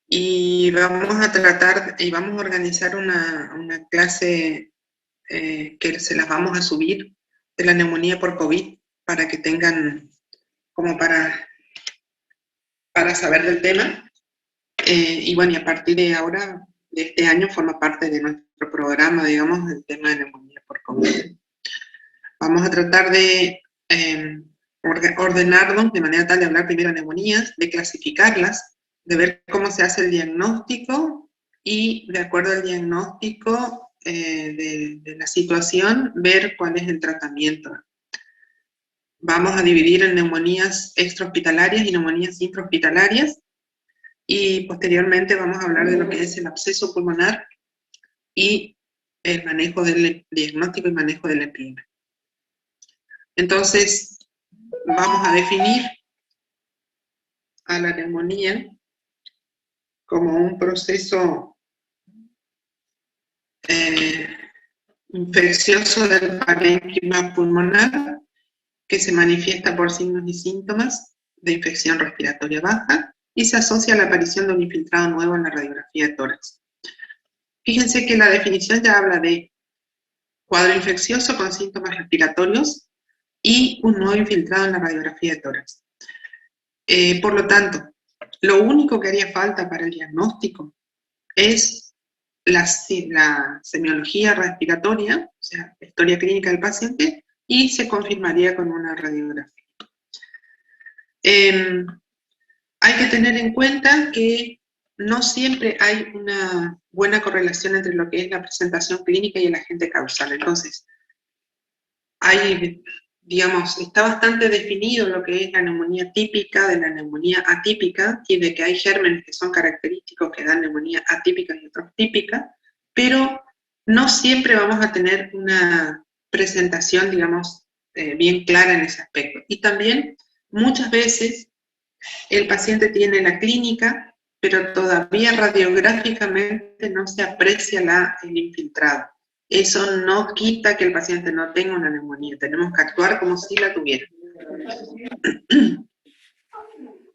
y vamos a tratar y vamos a organizar una clase que se las vamos a subir de la neumonía por COVID para que tengan como para saber del tema. Y bueno, y a partir de ahora, de este año, forma parte de nuestro programa, digamos, el tema de neumonía por COVID. Vamos a tratar de ordenarnos de manera tal de hablar primero de neumonías, de clasificarlas, de ver cómo se hace el diagnóstico y de acuerdo al diagnóstico de la situación, ver cuál es el tratamiento. Vamos a dividir en neumonías extrahospitalarias y neumonías intrahospitalarias y posteriormente vamos a hablar de lo que es el absceso pulmonar y el manejo del diagnóstico y manejo del epidemia. Entonces, vamos a definir a la neumonía como un proceso infeccioso del parénquima pulmonar que se manifiesta por signos y síntomas de infección respiratoria baja y se asocia a la aparición de un infiltrado nuevo en la radiografía de tórax. Fíjense que la definición ya habla de cuadro infeccioso con síntomas respiratorios y un nuevo infiltrado en la radiografía de tórax. Por lo tanto, lo único que haría falta para el diagnóstico es la semiología respiratoria, o sea, la historia clínica del paciente, y se confirmaría con una radiografía. Hay que tener en cuenta que no siempre hay una buena correlación entre lo que es la presentación clínica y el agente causal. Entonces, hay, digamos, está bastante definido lo que es la neumonía típica de la neumonía atípica y de que hay gérmenes que son característicos que dan neumonía atípica y otros típica, pero no siempre vamos a tener una presentación, digamos, bien clara en ese aspecto. Y también muchas veces el paciente tiene la clínica, pero todavía radiográficamente no se aprecia el infiltrado. Eso no quita que el paciente no tenga una neumonía. Tenemos que actuar como si la tuviera.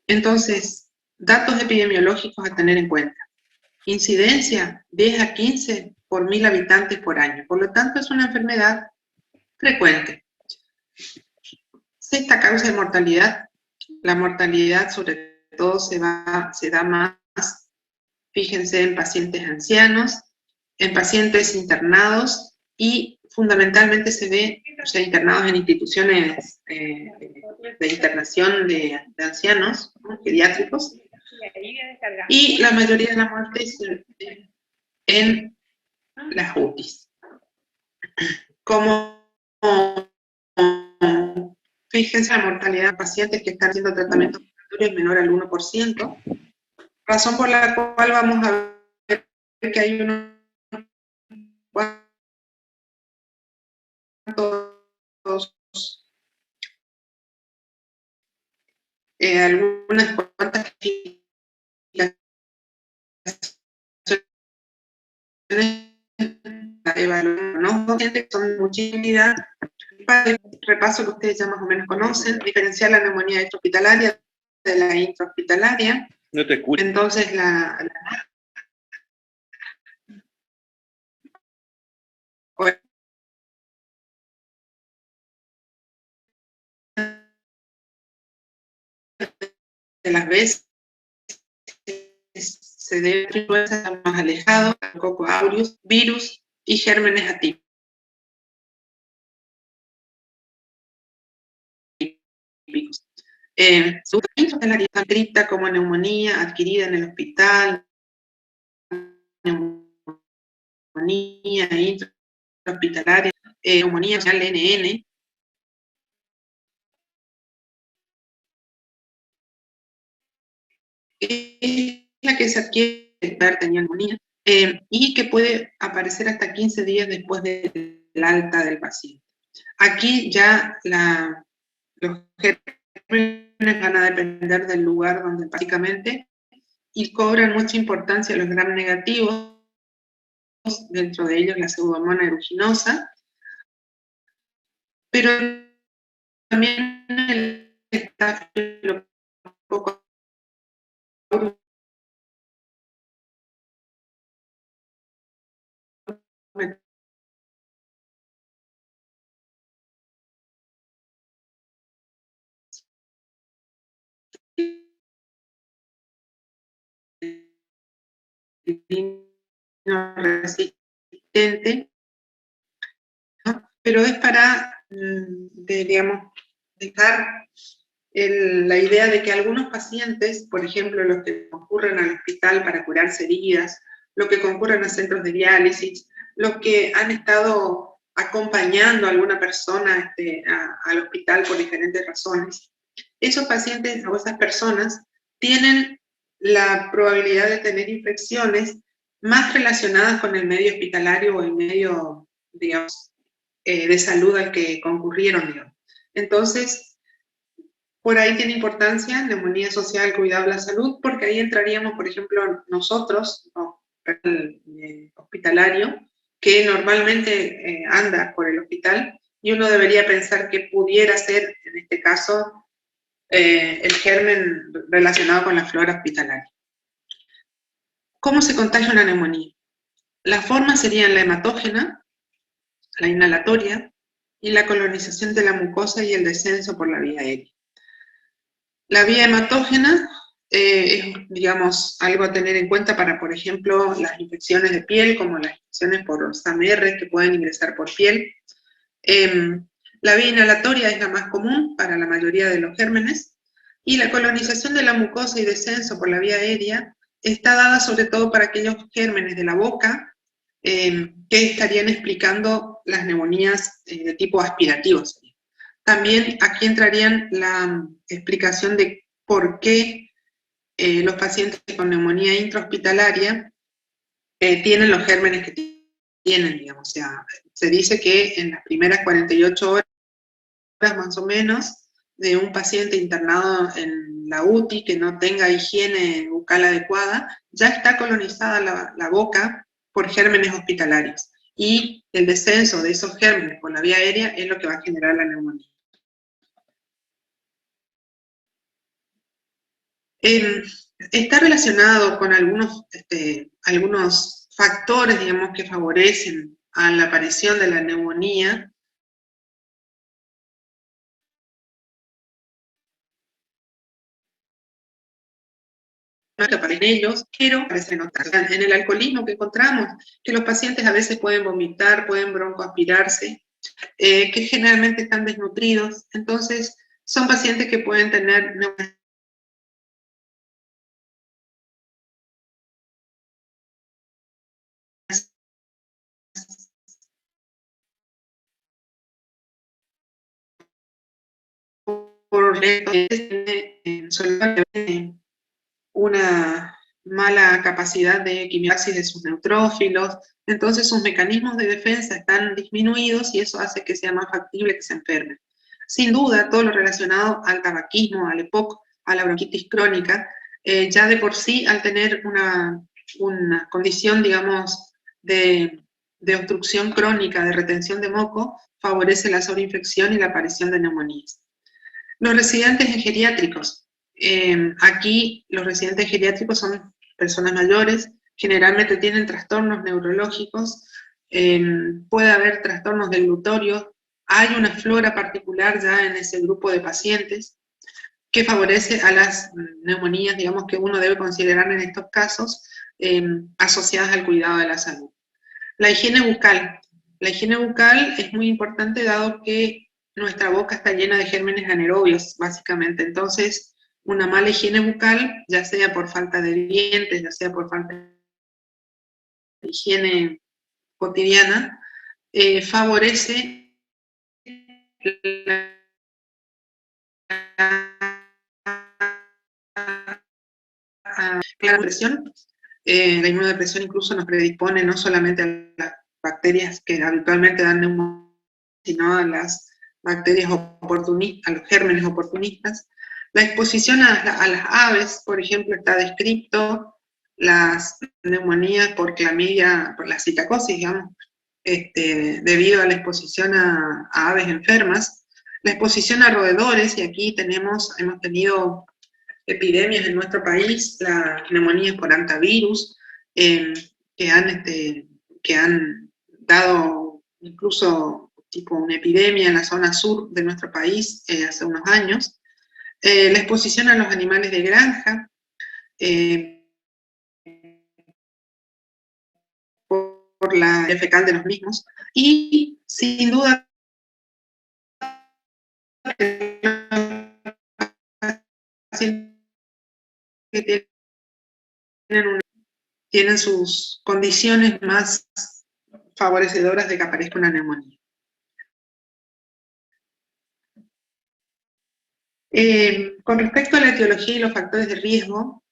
Entonces, datos epidemiológicos a tener en cuenta. Incidencia 10 a 15 por 1000 habitantes por año. Por lo tanto, es una enfermedad frecuente. Sexta causa de mortalidad. La mortalidad sobre todo se da más, fíjense, en pacientes ancianos, en pacientes internados y fundamentalmente se ve, o sea, internados en instituciones de internación de ancianos, ¿no?, pediátricos, y la mayoría de la muerte es en las UTIs. Como fíjense, la mortalidad de pacientes que están haciendo tratamiento ambulatorio es menor al 1%, razón por la cual vamos a ver que hay unos cuantos, algunas cuantas evaluación, ¿no? Pacientes que son muchísimas. Para el repaso que ustedes ya más o menos conocen, diferenciar la neumonía extrahospitalaria de la intrahospitalaria. No te escucho. Entonces, de las veces se debe a influencias más alejados, coco aureus, virus y gérmenes atípicos. Su intrahospitalaria está descrita como neumonía adquirida en el hospital, neumonía intrahospitalaria, neumonía NN, es la que se adquiere de neumonía y que puede aparecer hasta 15 días después del alta del paciente. Aquí ya los gérmenes van a depender del lugar donde básicamente y cobran mucha importancia los gram negativos, dentro de ellos la pseudomonas aeruginosa, pero también el estafilococo resistente, ¿no? Pero es para, digamos, dejar la idea de que algunos pacientes, por ejemplo, los que concurren al hospital para curarse heridas, los que concurren a centros de diálisis, los que han estado acompañando a alguna persona al hospital por diferentes razones, esos pacientes o esas personas tienen la probabilidad de tener infecciones más relacionadas con el medio hospitalario o el medio, digamos, de salud al que concurrieron, digamos. Entonces, por ahí tiene importancia neumonía social, cuidado de la salud, porque ahí entraríamos, por ejemplo, nosotros, el hospitalario, que normalmente anda por el hospital, y uno debería pensar que pudiera ser, en este caso, el germen relacionado con la flora hospitalaria. ¿Cómo se contagia una neumonía? Las formas serían la hematógena, la inhalatoria, y la colonización de la mucosa y el descenso por la vía aérea. La vía hematógena es, digamos, algo a tener en cuenta para, por ejemplo, las infecciones de piel, como las infecciones por SAMR que pueden ingresar por piel. La vía inhalatoria es la más común para la mayoría de los gérmenes, y la colonización de la mucosa y descenso por la vía aérea está dada sobre todo para aquellos gérmenes de la boca que estarían explicando las neumonías de tipo aspirativo. También aquí entrarían la explicación de por qué los pacientes con neumonía intrahospitalaria tienen los gérmenes que tienen, digamos. O sea, se dice que en las primeras 48 horas más o menos de un paciente internado en la UTI que no tenga higiene bucal adecuada, ya está colonizada la boca por gérmenes hospitalarios. Y el descenso de esos gérmenes por la vía aérea es lo que va a generar la neumonía. Está relacionado con algunos factores, digamos, que favorecen a la aparición de la neumonía. No que aparecen ellos, pero aparecen otras. En el alcoholismo que encontramos, que los pacientes a veces pueden vomitar, pueden broncoaspirarse, que generalmente están desnutridos. Entonces, son pacientes que pueden tener neumonía por una mala capacidad de quimiotaxis de sus neutrófilos, entonces sus mecanismos de defensa están disminuidos y eso hace que sea más factible que se enfermen. Sin duda, todo lo relacionado al tabaquismo, al EPOC, a la bronquitis crónica, ya de por sí, al tener una condición, digamos, de obstrucción crónica, de retención de moco, favorece la sobreinfección y la aparición de neumonías. Los residentes en geriátricos. Aquí los residentes geriátricos son personas mayores, generalmente tienen trastornos neurológicos, puede haber trastornos del glutorio, hay una flora particular ya en ese grupo de pacientes que favorece a las neumonías, digamos, que uno debe considerar en estos casos asociadas al cuidado de la salud. La higiene bucal. La higiene bucal es muy importante dado que nuestra boca está llena de gérmenes anaerobios, básicamente. Entonces, una mala higiene bucal, ya sea por falta de dientes, ya sea por falta de higiene cotidiana, favorece la depresión. La inmunodepresión incluso nos predispone no solamente a las bacterias que habitualmente dan neumonía, sino a las bacterias oportunistas, a los gérmenes oportunistas. La exposición a las aves, por ejemplo, está descrito las neumonías por clamidia, por la citacosis, digamos, debido a la exposición a aves enfermas. La exposición a roedores, y aquí hemos tenido epidemias en nuestro país, la neumonía por hantavirus, que han dado incluso tipo una epidemia en la zona sur de nuestro país hace unos años, la exposición a los animales de granja, por la fecal de los mismos, y sin duda que tienen sus condiciones más favorecedoras de que aparezca una neumonía. Con respecto a la etiología y los factores de riesgo,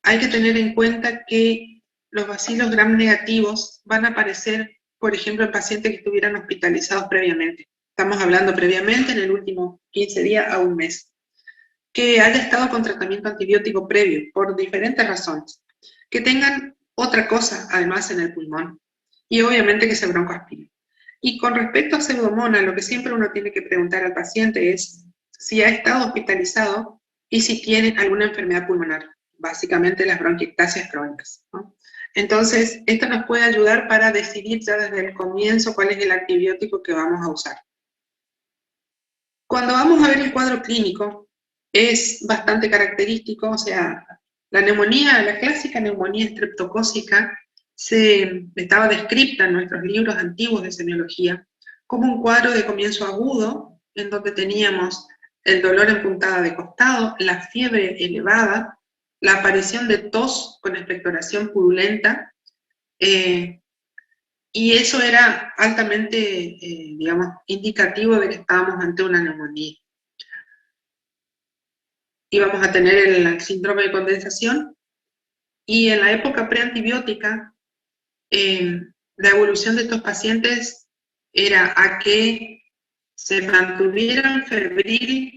hay que tener en cuenta que los bacilos gram negativos van a aparecer, por ejemplo, en pacientes que estuvieran hospitalizados previamente. Estamos hablando previamente en el último 15 días a un mes. Que haya estado con tratamiento antibiótico previo, por diferentes razones. Que tengan otra cosa, además, en el pulmón. Y obviamente que se broncoaspiren. Y con respecto a Pseudomonas, lo que siempre uno tiene que preguntar al paciente es si ha estado hospitalizado y si tiene alguna enfermedad pulmonar, básicamente las bronquiectasias crónicas, ¿no? Entonces, esto nos puede ayudar para decidir ya desde el comienzo cuál es el antibiótico que vamos a usar. Cuando vamos a ver el cuadro clínico, es bastante característico, o sea, la neumonía, la clásica neumonía estreptocócica, estaba descrita en nuestros libros antiguos de semiología como un cuadro de comienzo agudo, en donde teníamos el dolor en puntada de costado, la fiebre elevada, la aparición de tos con expectoración purulenta, y eso era altamente, digamos, indicativo de que estábamos ante una neumonía. Íbamos a tener el síndrome de condensación, y en la época preantibiótica, la evolución de estos pacientes era a que se mantuvieran febril,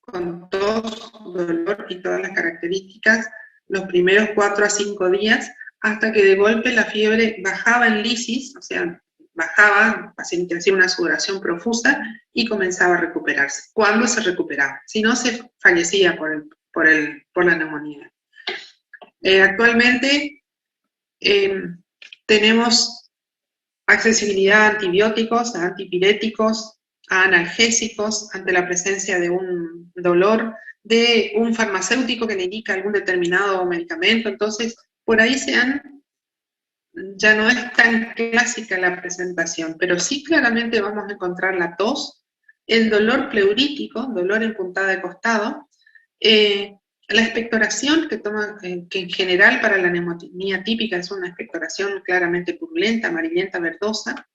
con tos, dolor y todas las características, los primeros 4 a 5 días, hasta que de golpe la fiebre bajaba en lisis, o sea, bajaba, el paciente hacía una sudoración profusa y comenzaba a recuperarse. ¿Cuándo se recuperaba? Si no, se fallecía por la neumonía. Actualmente tenemos accesibilidad a antibióticos, a antipiréticos, a analgésicos ante la presencia de un dolor, de un farmacéutico que le indica algún determinado medicamento. Entonces, por ahí ya no es tan clásica la presentación, pero sí claramente vamos a encontrar la tos, el dolor pleurítico, dolor en puntada de costado, la expectoración que en general para la neumonía típica es una expectoración claramente purulenta, amarillenta, verdosa,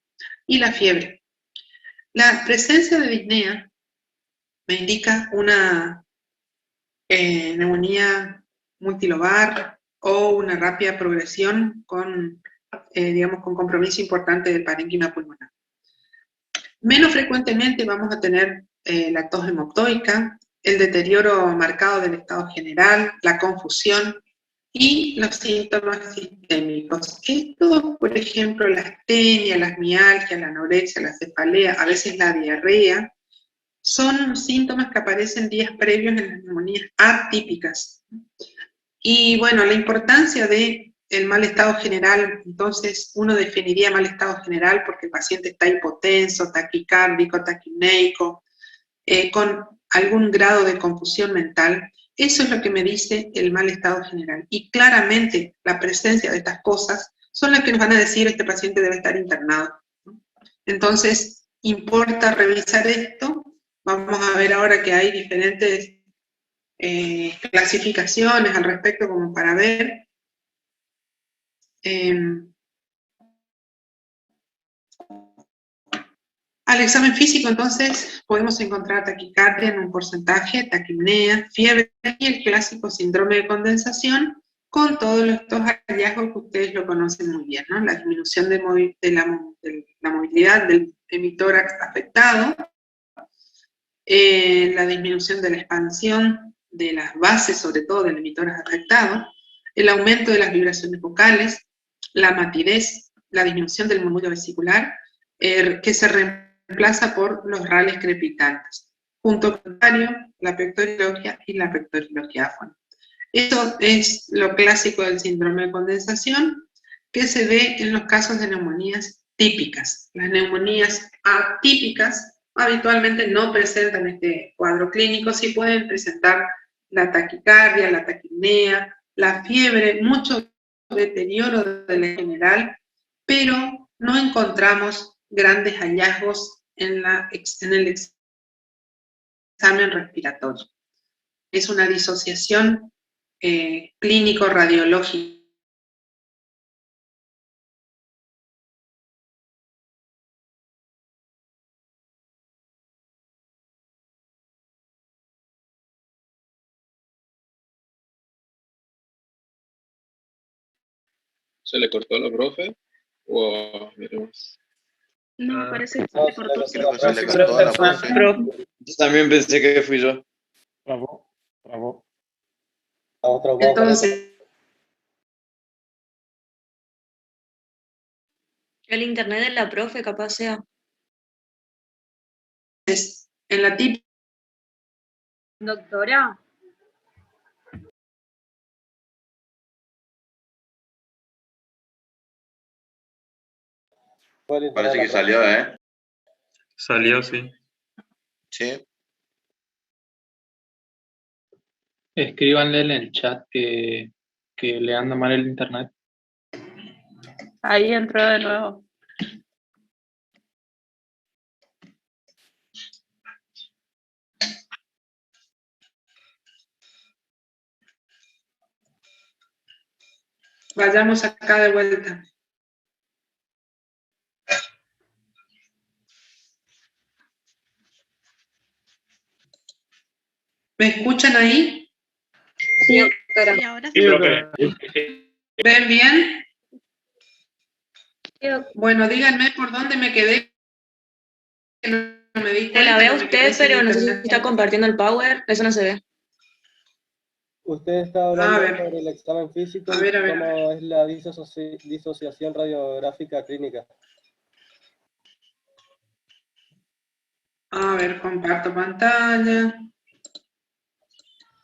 y la fiebre. La presencia de disnea me indica una neumonía multilobar o una rápida progresión con, digamos, con compromiso importante del parénquima pulmonar. Menos frecuentemente vamos a tener la tos hemoptoica, el deterioro marcado del estado general, la confusión y los síntomas sistémicos. Esto, por ejemplo, la astenia, las mialgias, la anorexia, la cefalea, a veces la diarrea, son síntomas que aparecen días previos en las neumonías atípicas. Y bueno, la importancia del mal estado general, entonces uno definiría mal estado general porque el paciente está hipotenso, taquicárdico, taquipneico, con algún grado de confusión mental. Eso es lo que me dice el mal estado general. Y claramente la presencia de estas cosas son las que nos van a decir este paciente debe estar internado. Entonces, importa revisar esto. Vamos a ver ahora que hay diferentes clasificaciones al respecto como para ver. Al examen físico, entonces, podemos encontrar taquicardia en un porcentaje, taquipnea, fiebre y el clásico síndrome de condensación, con todos estos hallazgos que ustedes lo conocen muy bien, ¿no? La disminución de la movilidad del hemitórax afectado, la disminución de la expansión de las bases, sobre todo del hemitórax afectado, el aumento de las vibraciones vocales, la matidez, la disminución del murmullo vesicular, que se reemplaza por los rales crepitantes, junto con la pectoriloquia y la pectoriloquiáfona. Esto es lo clásico del síndrome de condensación. que se ve en los casos de neumonías típicas. Las neumonías atípicas habitualmente no presentan este cuadro clínico, sí pueden presentar la taquicardia, la taquipnea, la fiebre, mucho deterioro de la general, pero no encontramos grandes hallazgos en el examen respiratorio. Es una disociación clínico-radiológica. ¿Se le cortó a la profe? O miremos. No, parece que No, se cortó. se le cortó a la profe. Yo también pensé que fui yo. Trabó. Entonces, El internet de la profe, capaz sea. en la típica. Doctora. Parece que salió, ¿eh? Salió, sí. Sí. Escríbanle en el chat que le anda mal el internet. Ahí entró de nuevo. Vayamos acá de vuelta. ¿Me escuchan ahí? Sí, doctora. Sí, ahora Sí, sí. profe. ¿Ven bien? Sí, doctora. Bueno, díganme por dónde me quedé. Que no me di Se cuenta, la ve a no me quedé usted, sin pero no sé si internet. está compartiendo el power. Eso no se ve. Usted está hablando A ver. sobre el examen físico A ver, a ver. y cómo es la disociación radiográfica clínica. A ver, comparto pantalla.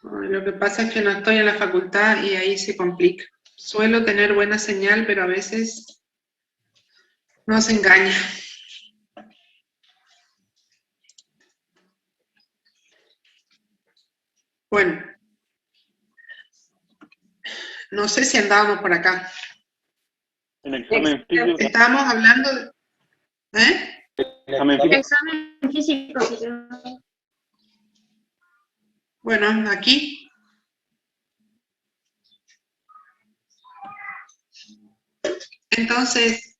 Ay, lo que pasa es que no estoy en la facultad y ahí se complica. Suelo tener buena señal, pero a veces nos engaña. Bueno, no sé si andábamos por acá. En examen físico. Estábamos hablando de... ¿Eh? Examen físico. Bueno, aquí. Entonces,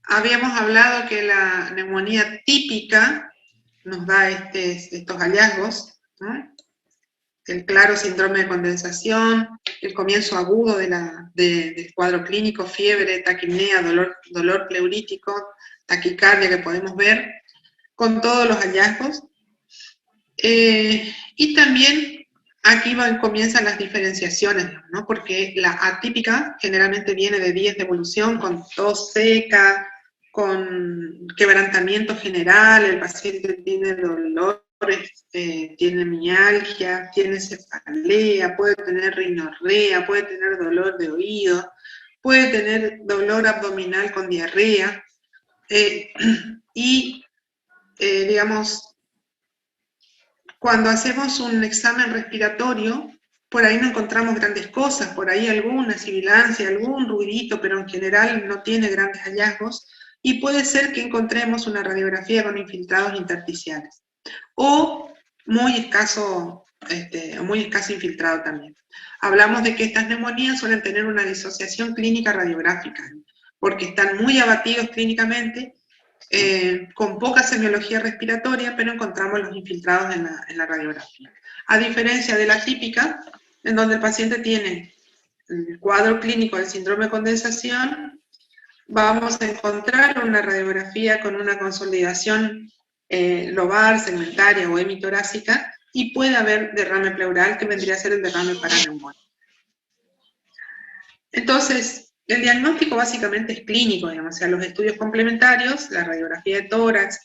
habíamos hablado que la neumonía típica nos da estos hallazgos, ¿no? El claro síndrome de condensación, el comienzo agudo del cuadro clínico, fiebre, taquipnea, dolor pleurítico, taquicardia que podemos ver, con todos los hallazgos. Y también aquí comienzan las diferenciaciones, ¿no? Porque la atípica generalmente viene de días de evolución, con tos seca, con quebrantamiento general, el paciente tiene dolores, tiene mialgia, tiene cefalea, puede tener rinorrea, puede tener dolor de oído, puede tener dolor abdominal con diarrea, digamos, cuando hacemos un examen respiratorio, por ahí no encontramos grandes cosas, por ahí alguna sibilancia, algún ruidito, pero en general no tiene grandes hallazgos, y puede ser que encontremos una radiografía con infiltrados intersticiales, o muy escaso infiltrado también. Hablamos de que estas neumonías suelen tener una disociación clínica radiográfica, porque están muy abatidos clínicamente, con poca semiología respiratoria, pero encontramos los infiltrados en la radiografía. A diferencia de la típica, en donde el paciente tiene el cuadro clínico del síndrome de condensación, vamos a encontrar una radiografía con una consolidación lobar, segmentaria o hemitorácica, y puede haber derrame pleural, que vendría a ser el derrame paraneumónico. Entonces, el diagnóstico básicamente es clínico, digamos, o sea, los estudios complementarios, la radiografía de tórax,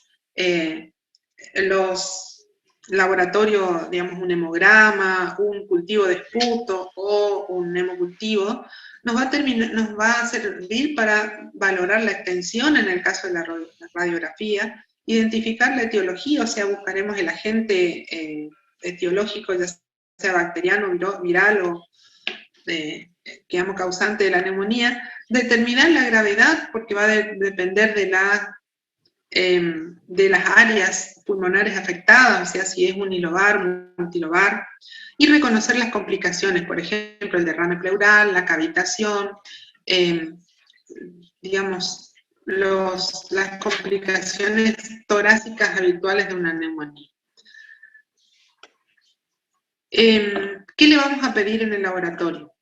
los laboratorios, digamos, un hemograma, un cultivo de esputo o un hemocultivo, nos va a servir para valorar la extensión en el caso de la radiografía, identificar la etiología, o sea, buscaremos el agente etiológico, ya sea bacteriano, viral o digamos, causante de la neumonía, determinar la gravedad, porque va a depender de las áreas pulmonares afectadas, o sea, si es unilobar, multilobar, y reconocer las complicaciones, por ejemplo, el derrame pleural, la cavitación, digamos, las complicaciones torácicas habituales de una neumonía. ¿Qué le vamos a pedir en el laboratorio?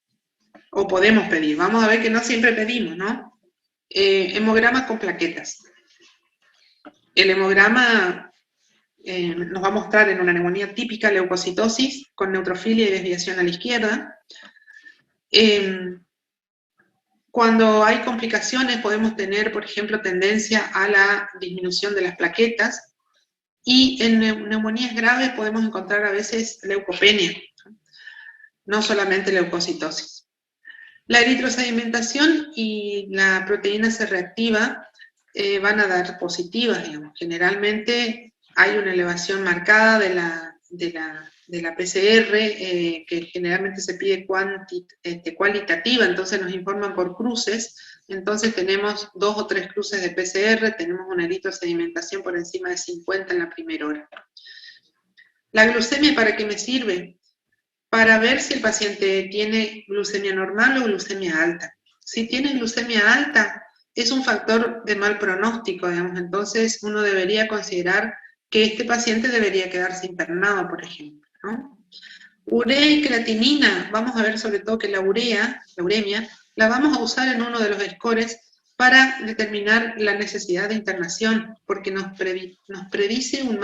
O podemos pedir, vamos a ver que no siempre pedimos, ¿no? Hemograma con plaquetas. El hemograma nos va a mostrar en una neumonía típica leucocitosis con neutrofilia y desviación a la izquierda. Cuando hay complicaciones podemos tener, por ejemplo, tendencia a la disminución de las plaquetas, y en neumonías graves podemos encontrar a veces leucopenia, no solamente leucocitosis. La eritrosedimentación y la proteína C reactiva van a dar positivas, digamos. Generalmente hay una elevación marcada de la PCR, que generalmente se pide cualitativa, entonces nos informan por cruces. Entonces tenemos 2 o 3 cruces de PCR, tenemos una eritrosedimentación por encima de 50 en la primera hora. ¿La glucemia para qué me sirve? Para ver si el paciente tiene glucemia normal o glucemia alta. Si tiene glucemia alta, es un factor de mal pronóstico, digamos, entonces uno debería considerar que este paciente debería quedarse internado, por ejemplo, ¿no? Urea y creatinina, vamos a ver sobre todo que la uremia, la vamos a usar en uno de los scores para determinar la necesidad de internación, porque nos predice un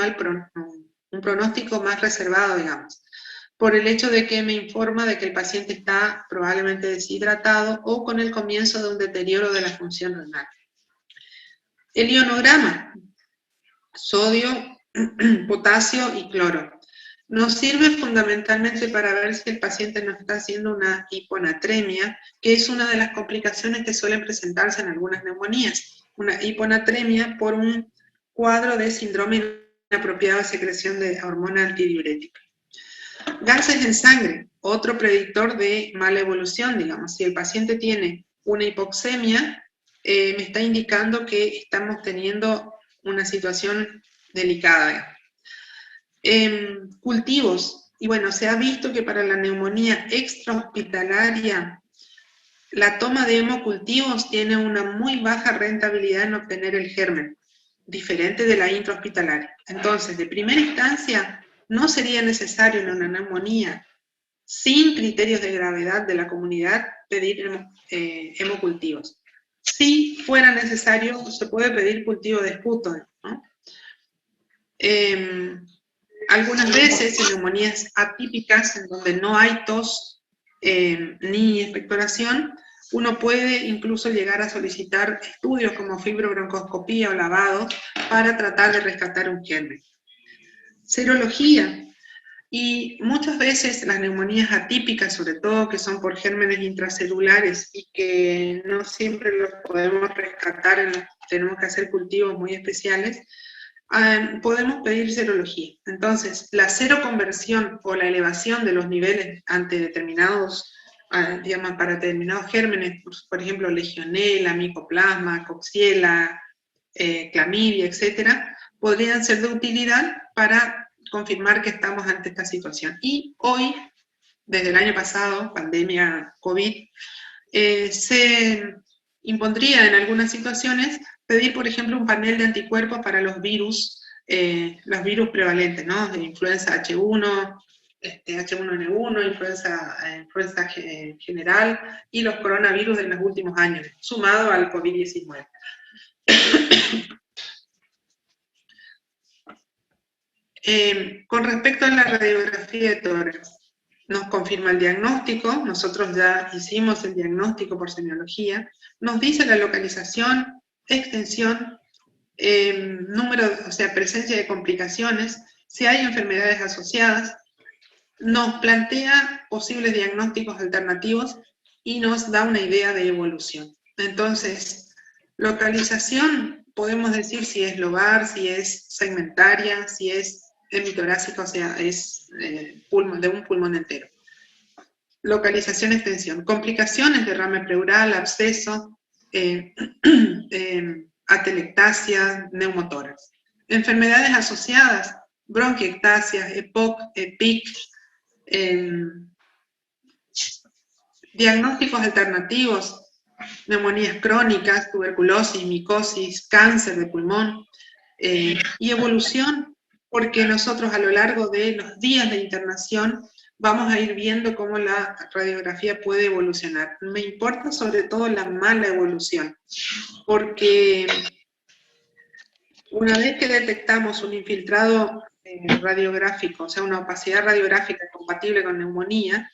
pronóstico más reservado, digamos, por el hecho de que me informa de que el paciente está probablemente deshidratado o con el comienzo de un deterioro de la función renal. El ionograma, sodio, potasio y cloro, nos sirve fundamentalmente para ver si el paciente no está haciendo una hiponatremia, que es una de las complicaciones que suelen presentarse en algunas neumonías. Una hiponatremia por un cuadro de síndrome inapropiado de secreción de hormona antidiurética. Gases en sangre, otro predictor de mala evolución, digamos. Si el paciente tiene una hipoxemia, me está indicando que estamos teniendo una situación delicada. Cultivos, y bueno, se ha visto que para la neumonía extrahospitalaria, la toma de hemocultivos tiene una muy baja rentabilidad en obtener el germen, diferente de la intrahospitalaria. Entonces, de primera instancia, no sería necesario en una neumonía sin criterios de gravedad de la comunidad pedir hemocultivos. Si fuera necesario, se puede pedir cultivo de esputo, ¿no? Algunas veces en neumonías atípicas, en donde no hay tos ni expectoración, uno puede incluso llegar a solicitar estudios como fibrobroncoscopía o lavado para tratar de rescatar un germen. Serología. Y muchas veces las neumonías atípicas, sobre todo que son por gérmenes intracelulares y que no siempre los podemos rescatar, tenemos que hacer cultivos muy especiales, podemos pedir serología. Entonces, la seroconversión o la elevación de los niveles ante determinados, digamos, para determinados gérmenes, por ejemplo, legionela, micoplasma, coxiela, clamidia, etcétera, podrían ser de utilidad para confirmar que estamos ante esta situación. Y hoy, desde el año pasado, pandemia COVID, se impondría en algunas situaciones pedir, por ejemplo, un panel de anticuerpos para los virus prevalentes, ¿no? De influenza H1, H1N1, influenza general y los coronavirus de los últimos años, sumado al COVID-19. Con respecto a la radiografía de tórax, nos confirma el diagnóstico, nosotros ya hicimos el diagnóstico por semiología, nos dice la localización, extensión, número, o sea, presencia de complicaciones, si hay enfermedades asociadas, nos plantea posibles diagnósticos alternativos y nos da una idea de evolución. Entonces, localización, podemos decir si es lobar, si es segmentaria, si es hemitorácica, o sea, es de un pulmón entero. Localización, extensión. Complicaciones, derrame pleural, absceso, atelectasia, neumotórax. Enfermedades asociadas, bronquiectasias, EPOC, EPIC, diagnósticos alternativos, neumonías crónicas, tuberculosis, micosis, cáncer de pulmón, y evolución, porque nosotros a lo largo de los días de internación vamos a ir viendo cómo la radiografía puede evolucionar. Me importa sobre todo la mala evolución, porque una vez que detectamos un infiltrado radiográfico, o sea, una opacidad radiográfica compatible con neumonía,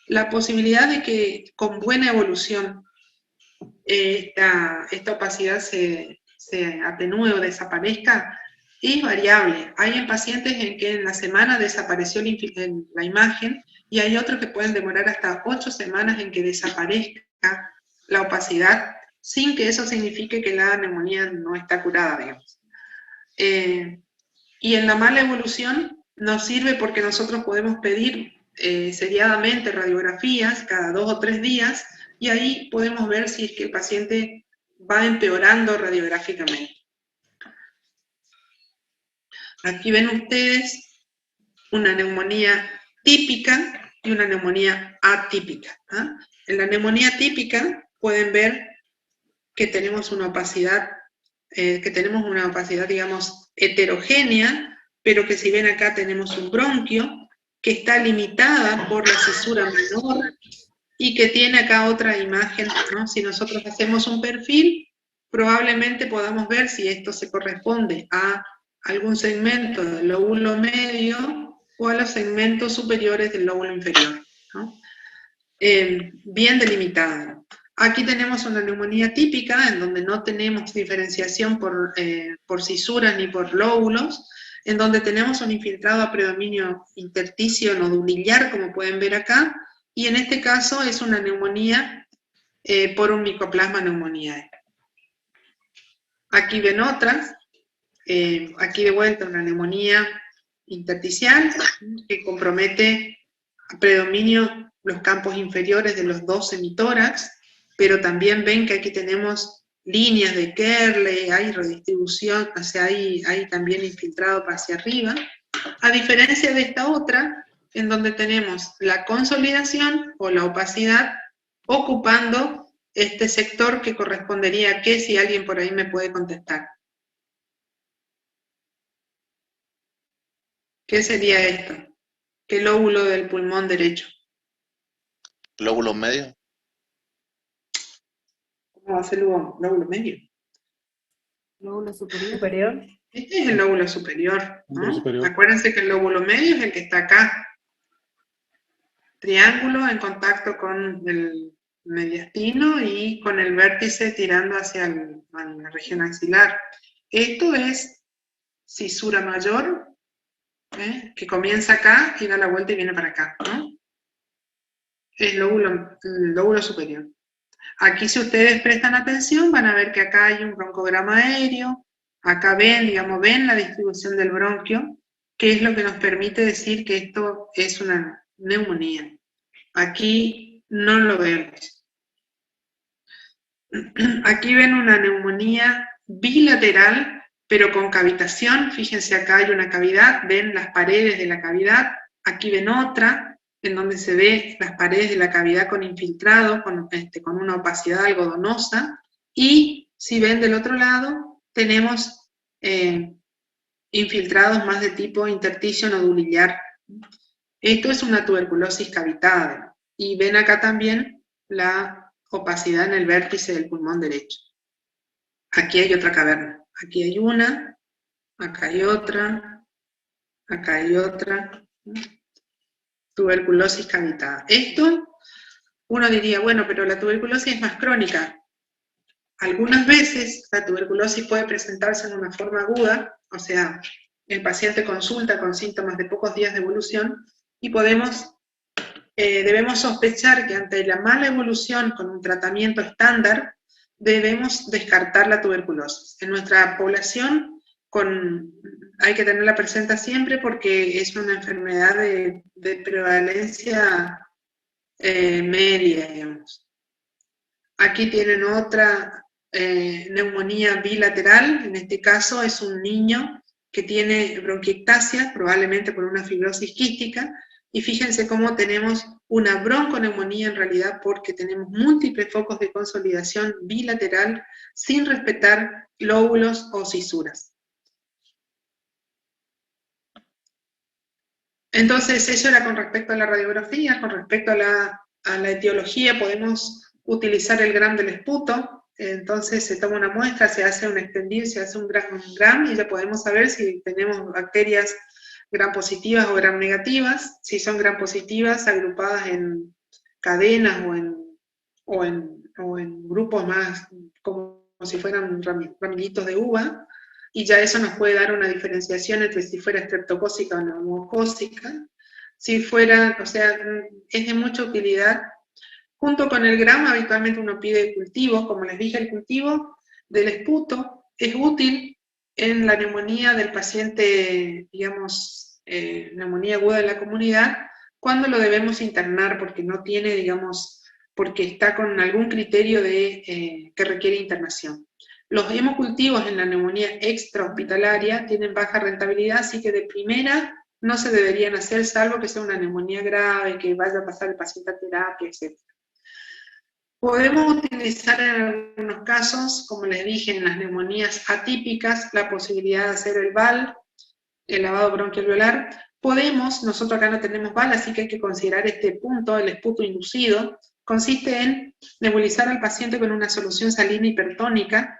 la posibilidad de que con buena evolución esta opacidad se atenúe o desaparezca es variable. Hay en pacientes en que en la semana desapareció la imagen y hay otros que pueden demorar hasta 8 semanas en que desaparezca la opacidad sin que eso signifique que la neumonía no está curada, digamos. Y en la mala evolución nos sirve porque nosotros podemos pedir seriadamente radiografías cada 2 o 3 días y ahí podemos ver si es que el paciente va empeorando radiográficamente. Aquí ven ustedes una neumonía típica y una neumonía atípica. En la neumonía típica pueden ver que tenemos una opacidad, digamos, heterogénea, pero que si ven acá tenemos un bronquio que está limitada por la cisura menor y que tiene acá otra imagen, ¿no? Si nosotros hacemos un perfil, probablemente podamos ver si esto se corresponde a algún segmento del lóbulo medio o a los segmentos superiores del lóbulo inferior, ¿no? Bien delimitada. Aquí tenemos una neumonía típica en donde no tenemos diferenciación por cisuras ni por lóbulos, en donde tenemos un infiltrado a predominio intersticio nodulillar, como pueden ver acá, y en este caso es una neumonía por un micoplasma neumoniae. Aquí ven otras, aquí de vuelta una neumonía intersticial que compromete a predominio los campos inferiores de los 2 hemitórax, pero también ven que aquí tenemos líneas de Kerley, hay redistribución, o sea, hay también infiltrado hacia arriba, a diferencia de esta otra, en donde tenemos la consolidación o la opacidad ocupando este sector que correspondería a qué, si alguien por ahí me puede contestar. ¿Qué sería esto? ¿Qué lóbulo del pulmón derecho? ¿Lóbulos medios? ¿Cómo va a ser el lóbulo medio? Lóbulo superior. Este es el lóbulo superior, ¿no? Lóbulo superior. Acuérdense que el lóbulo medio es el que está acá. Triángulo en contacto con el mediastino y con el vértice tirando hacia la región axilar. Esto es cisura mayor, que comienza acá y da la vuelta y viene para acá, ¿no? Es el lóbulo superior. Aquí, si ustedes prestan atención, van a ver que acá hay un broncograma aéreo, acá ven la distribución del bronquio, que es lo que nos permite decir que esto es una neumonía. Aquí no lo vemos. Aquí ven una neumonía bilateral, pero con cavitación. Fíjense, acá hay una cavidad, ven las paredes de la cavidad. Aquí ven otra, en donde se ve las paredes de la cavidad con infiltrado, con una opacidad algodonosa. Y si ven del otro lado, tenemos infiltrados más de tipo intersticio nodulillar. Esto es una tuberculosis cavitada. Y ven acá también la opacidad en el vértice del pulmón derecho. Aquí hay otra caverna. Aquí hay una, acá hay otra, acá hay otra. Tuberculosis cavitada. Esto, uno diría, bueno, pero la tuberculosis es más crónica. Algunas veces la tuberculosis puede presentarse en una forma aguda, o sea, el paciente consulta con síntomas de pocos días de evolución y podemos debemos sospechar que ante la mala evolución con un tratamiento estándar, debemos descartar la tuberculosis. En nuestra población hay que tenerla presente siempre porque es una enfermedad de prevalencia media, digamos. Aquí tienen otra neumonía bilateral, en este caso es un niño que tiene bronquiectasia, probablemente por una fibrosis quística, y fíjense cómo tenemos una bronconeumonía en realidad porque tenemos múltiples focos de consolidación bilateral sin respetar lóbulos o cisuras. Entonces, eso era con respecto a la radiografía. Con respecto a la etiología, podemos utilizar el gram del esputo. Entonces, se toma una muestra, se hace un extendido, se hace un gram y ya podemos saber si tenemos bacterias gram positivas o gram negativas. Si son gram positivas, agrupadas en cadenas o en grupos más como si fueran ramillitos de uva. Y ya eso nos puede dar una diferenciación entre si fuera estreptocócica o neumocócica. Si fuera, o sea, es de mucha utilidad. Junto con el gram, habitualmente uno pide cultivos. Como les dije, el cultivo del esputo es útil en la neumonía del paciente, digamos, neumonía aguda de la comunidad, cuando lo debemos internar porque no tiene, digamos, porque está con algún criterio que requiere internación. Los hemocultivos en la neumonía extrahospitalaria tienen baja rentabilidad, así que de primera no se deberían hacer, salvo que sea una neumonía grave, que vaya a pasar el paciente a terapia, etc. Podemos utilizar en algunos casos, como les dije, en las neumonías atípicas, la posibilidad de hacer el VAL, el lavado bronquialveolar. Nosotros acá no tenemos VAL, así que hay que considerar este punto, el esputo inducido. Consiste en nebulizar al paciente con una solución salina hipertónica,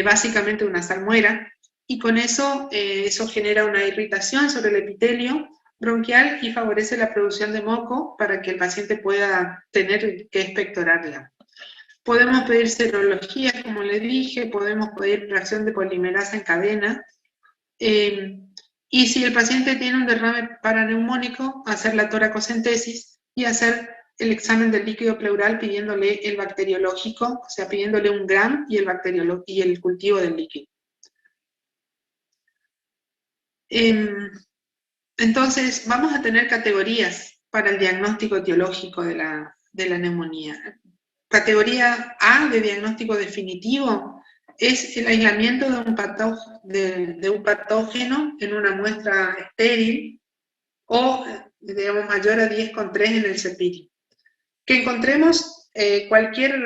básicamente una salmuera, y con eso, eso genera una irritación sobre el epitelio bronquial y favorece la producción de moco para que el paciente pueda tener que expectorar, digamos. Podemos pedir serología, como les dije, podemos pedir reacción de polimerasa en cadena, y si el paciente tiene un derrame paraneumónico, hacer la toracocentesis y hacer el examen del líquido pleural pidiéndole el bacteriológico, o sea, pidiéndole un gram y el cultivo del líquido. Entonces, vamos a tener categorías para el diagnóstico etiológico de la neumonía. Categoría A de diagnóstico definitivo es el aislamiento de un patógeno en una muestra estéril o, digamos, mayor a 10,3 en el CEPIRI. Que encontremos cualquier,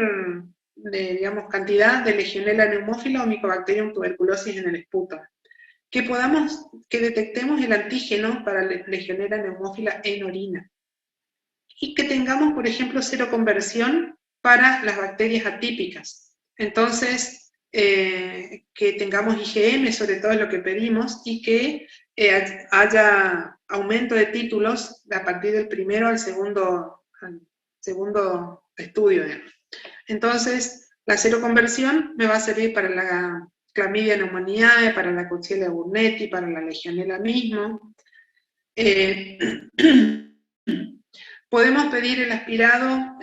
digamos, cantidad de Legionella pneumófila o Mycobacterium tuberculosis en el esputo. Que detectemos el antígeno para Legionella pneumófila en orina. Y que tengamos, por ejemplo, seroconversión para las bacterias atípicas. Entonces, que tengamos IgM, sobre todo es lo que pedimos, y que haya aumento de títulos a partir del primero al segundo estudio. Entonces, la seroconversión me va a servir para la Chlamydia pneumoniae, para la Coxiella burnetii, para la Legionella mismo. Podemos pedir el aspirado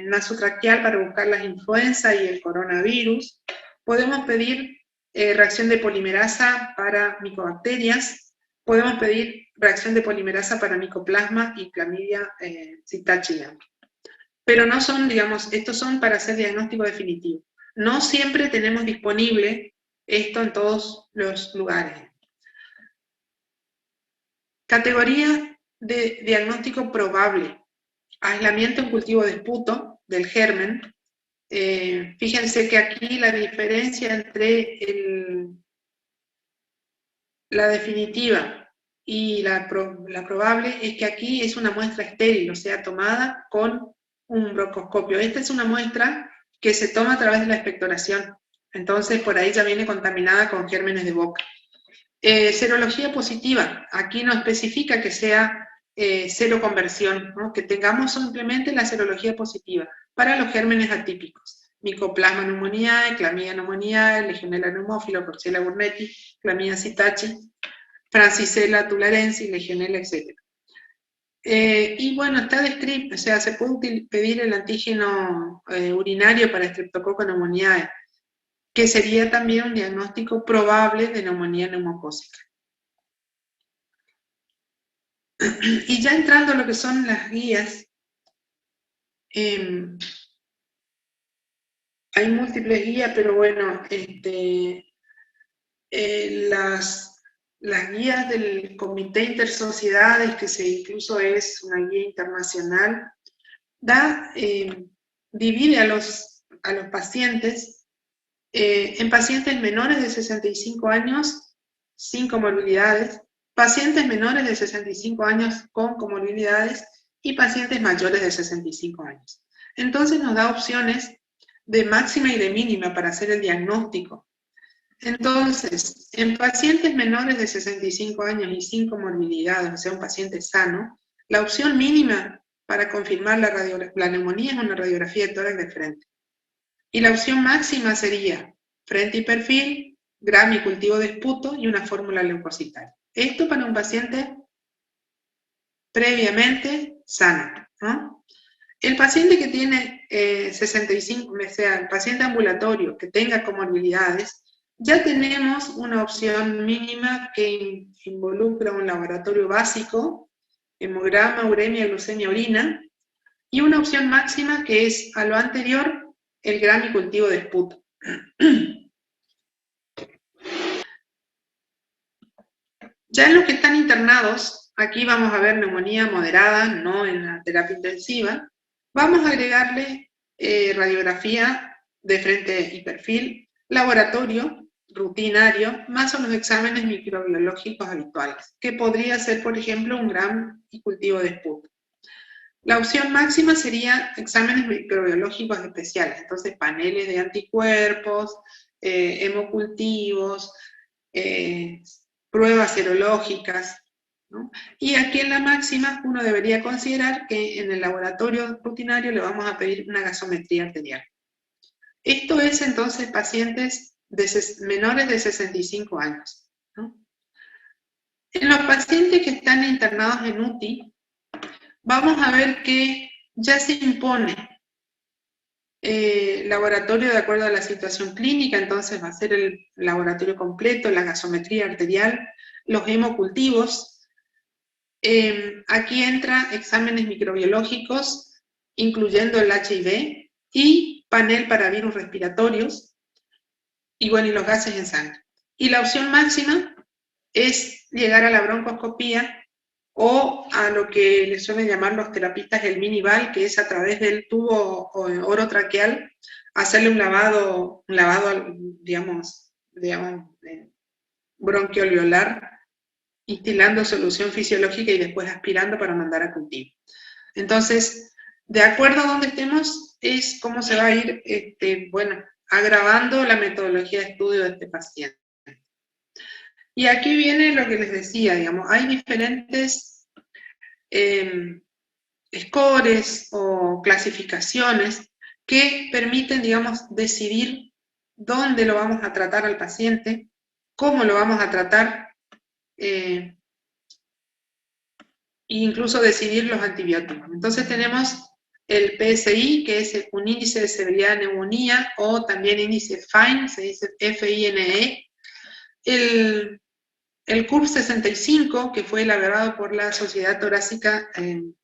nasotraqueal para buscar las influenza y el coronavirus. Podemos pedir reacción de polimerasa para micobacterias. Podemos pedir reacción de polimerasa para micoplasma y Chlamydia psittaci. Pero no son, digamos, estos son para hacer diagnóstico definitivo. No siempre tenemos disponible esto en todos los lugares. Categoría de diagnóstico probable. Aislamiento en cultivo de esputo del germen. Fíjense que aquí la diferencia entre la definitiva y la probable es que aquí es una muestra estéril, o sea, tomada con un broncoscopio. Esta es una muestra que se toma a través de la expectoración, entonces por ahí ya viene contaminada con gérmenes de boca. Serología positiva, aquí no especifica que sea seroconversión, ¿no? Que tengamos simplemente la serología positiva para los gérmenes atípicos. Mycoplasma pneumoniae, Chlamydia pneumoniae, Legionella pneumófila, Coxiella burnetii, Chlamydia psittaci, Francisella tularensis, Legionella, etc. Y bueno, está descrito, o sea, se puede pedir el antígeno urinario para Streptococcus pneumoniae, que sería también un diagnóstico probable de neumonía neumocócica. Y ya entrando a lo que son las guías, hay múltiples guías, pero bueno, las guías del Comité Intersociedades, que incluso es una guía internacional, divide a los pacientes en pacientes menores de 65 años sin comorbilidades, pacientes menores de 65 años con comorbilidades y pacientes mayores de 65 años. Entonces nos da opciones de máxima y de mínima para hacer el diagnóstico. Entonces, en pacientes menores de 65 años y sin comorbilidades, o sea, un paciente sano, la opción mínima para confirmar la neumonía es una radiografía de tórax de frente. Y la opción máxima sería frente y perfil, Gram y cultivo de esputo y una fórmula leucocitaria. Esto para un paciente previamente sano, ¿no? El paciente que tiene 65, o sea, el paciente ambulatorio que tenga comorbilidades, ya tenemos una opción mínima que involucra un laboratorio básico, hemograma, uremia, glucemia, orina, y una opción máxima que es a lo anterior el Gram y cultivo de esputo. Ya en los que están internados, aquí vamos a ver neumonía moderada, no en la terapia intensiva, vamos a agregarle radiografía de frente y perfil, laboratorio, rutinario, más o los exámenes microbiológicos habituales, que podría ser, por ejemplo, un Gram y cultivo de esputo. La opción máxima sería exámenes microbiológicos especiales, entonces paneles de anticuerpos, hemocultivos, pruebas serológicas, ¿no? Y aquí en la máxima uno debería considerar que en el laboratorio rutinario le vamos a pedir una gasometría arterial. Esto es entonces pacientes menores de 65 años, ¿no? En los pacientes que están internados en UTI, vamos a ver que ya se impone laboratorio de acuerdo a la situación clínica, entonces va a ser el laboratorio completo, la gasometría arterial, los hemocultivos. Aquí entra exámenes microbiológicos, incluyendo el HIV, y panel para virus respiratorios, y bueno, y los gases en sangre. Y la opción máxima es llegar a la broncoscopía o a lo que le suelen llamar los terapistas el minival, que es a través del tubo orotraqueal, hacerle un lavado digamos bronquioalveolar, instilando solución fisiológica y después aspirando para mandar a cultivo. Entonces, de acuerdo a donde estemos, es cómo se va a ir, agravando la metodología de estudio de este paciente. Y aquí viene lo que les decía, digamos, hay diferentes scores o clasificaciones que permiten, digamos, decidir dónde lo vamos a tratar al paciente, cómo lo vamos a tratar, e incluso decidir los antibióticos. Entonces tenemos el PSI, que es un índice de severidad de neumonía, o también índice FINE, se dice FINE, el CURB 65, que fue elaborado por la Sociedad Torácica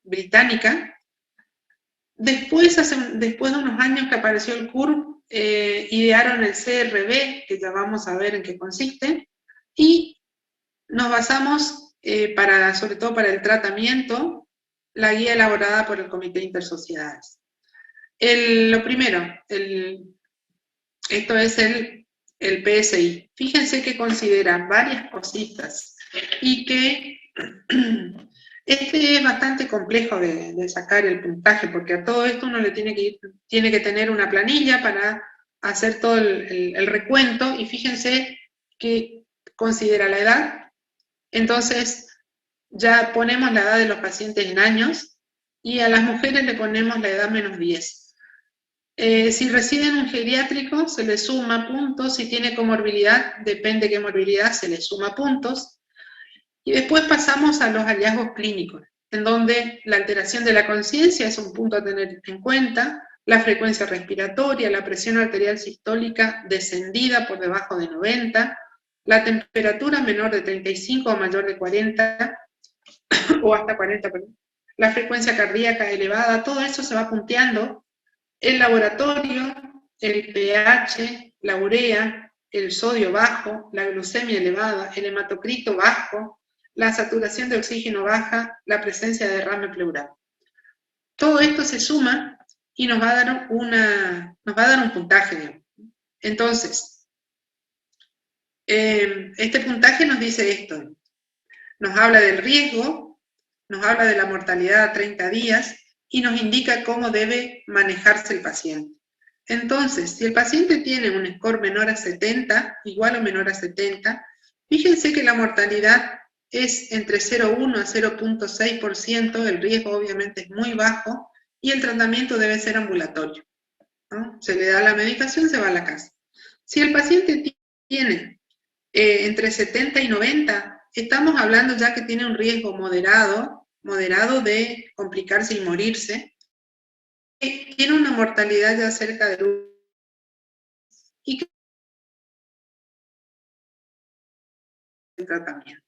Británica. Después de unos años que apareció el CURB, idearon el CRB, que ya vamos a ver en qué consiste, y nos basamos, sobre todo para el tratamiento, la guía elaborada por el Comité Intersociedades. Lo primero, esto es el PSI. Fíjense que considera varias cositas y que es bastante complejo de sacar el puntaje, porque a todo esto uno le tiene que tener una planilla para hacer todo el recuento, y fíjense que considera la edad. Entonces ya ponemos la edad de los pacientes en años, y a las mujeres le ponemos la edad menos 10. Si reside en un geriátrico, se le suma puntos. Si tiene comorbilidad, depende de qué morbilidad, se le suma puntos. Y después pasamos a los hallazgos clínicos. en donde la alteración de la conciencia es un punto a tener en cuenta, la frecuencia respiratoria, la presión arterial sistólica descendida por debajo de 90, la temperatura menor de 35 o mayor de 40, o hasta 40, perdón, la frecuencia cardíaca elevada, todo eso se va punteando. El laboratorio, el pH, la urea, el sodio bajo, la glucemia elevada, el hematocrito bajo, la saturación de oxígeno baja, la presencia de derrame pleural. Todo esto se suma y nos va a dar un puntaje, digamos. Entonces, este puntaje nos dice esto. Nos habla del riesgo, nos habla de la mortalidad a 30 días y nos indica cómo debe manejarse el paciente. Entonces, si el paciente tiene un score menor a 70, igual o menor a 70, fíjense que la mortalidad es entre 0,1 a 0,6%, el riesgo obviamente es muy bajo, y el tratamiento debe ser ambulatorio, ¿no? Se le da la medicación, se va a la casa. Si el paciente tiene entre 70 y 90, estamos hablando ya que tiene un riesgo moderado de complicarse y morirse, tiene una mortalidad ya cerca del 1, y que el tratamiento.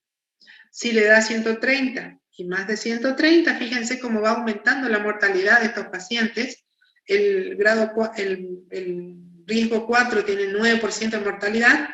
Si le da 130 y más de 130, fíjense cómo va aumentando la mortalidad de estos pacientes. El riesgo 4 tiene 9% de mortalidad.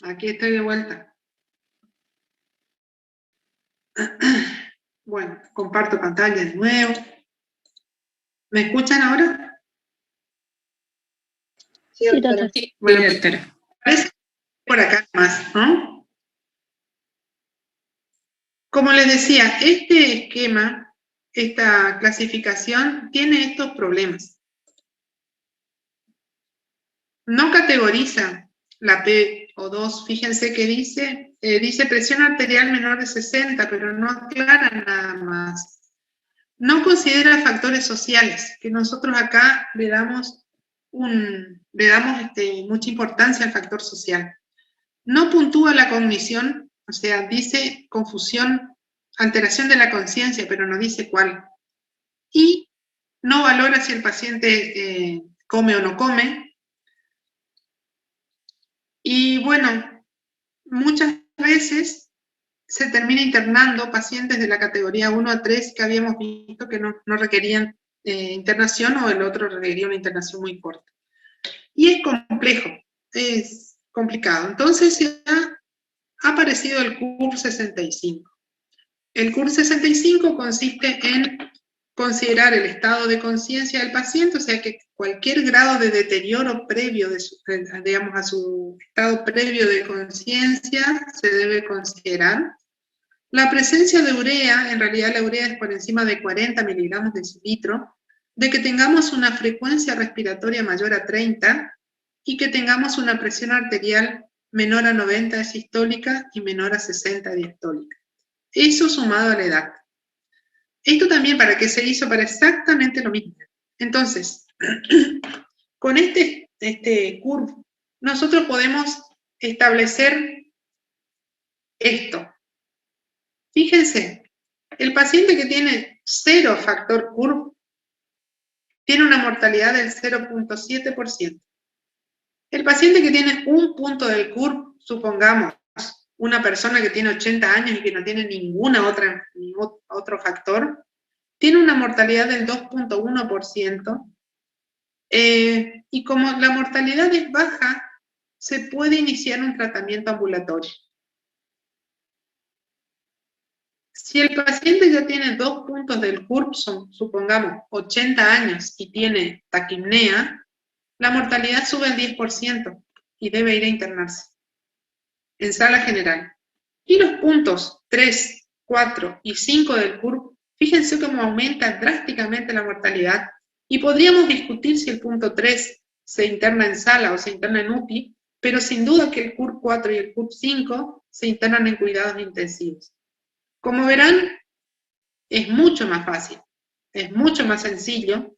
Aquí estoy de vuelta. Bueno, comparto pantalla de nuevo. ¿Me escuchan ahora? Sí, doctora. Sí, bueno, doctora. Parece por acá más, ¿no? Como les decía, este esquema, esta clasificación, tiene estos problemas. No categoriza la PO2, fíjense que dice presión arterial menor de 60, pero no aclara nada más. No considera factores sociales, que nosotros acá le damos mucha importancia al factor social. No puntúa la cognición, o sea, dice confusión, alteración de la conciencia, pero no dice cuál. Y no valora si el paciente come o no come. Y bueno, muchas veces se termina internando pacientes de la categoría 1 a 3 que habíamos visto que no requerían internación, o el otro requería una internación muy corta. Y es complejo, es complicado. Entonces ya ha aparecido el CUR 65. El CUR 65 consiste en considerar el estado de conciencia del paciente, o sea que cualquier grado de deterioro previo a su estado previo de conciencia se debe considerar. La presencia de urea, en realidad la urea es por encima de 40 miligramos de decilitro, de que tengamos una frecuencia respiratoria mayor a 30 y que tengamos una presión arterial menor a 90 sistólica y menor a 60 diastólica. Eso sumado a la edad. Esto también, ¿para qué se hizo? Para exactamente lo mismo. Entonces, con este curve, nosotros podemos establecer esto. Fíjense, el paciente que tiene 0 factor curve tiene una mortalidad del 0.7%. El paciente que tiene un punto del curve, supongamos, una persona que tiene 80 años y que no tiene ningún otro factor, tiene una mortalidad del 2.1%, y como la mortalidad es baja, se puede iniciar un tratamiento ambulatorio. Si el paciente ya tiene 2 puntos del curve, supongamos 80 años y tiene taquipnea, la mortalidad sube al 10% y debe ir a internarse en sala general. Y los puntos 3, 4 y 5 del curve, fíjense cómo aumenta drásticamente la mortalidad, y podríamos discutir si el punto 3 se interna en sala o se interna en UTI, pero sin duda que el curve 4 y el curve 5 se internan en cuidados intensivos. Como verán, es mucho más fácil, es mucho más sencillo,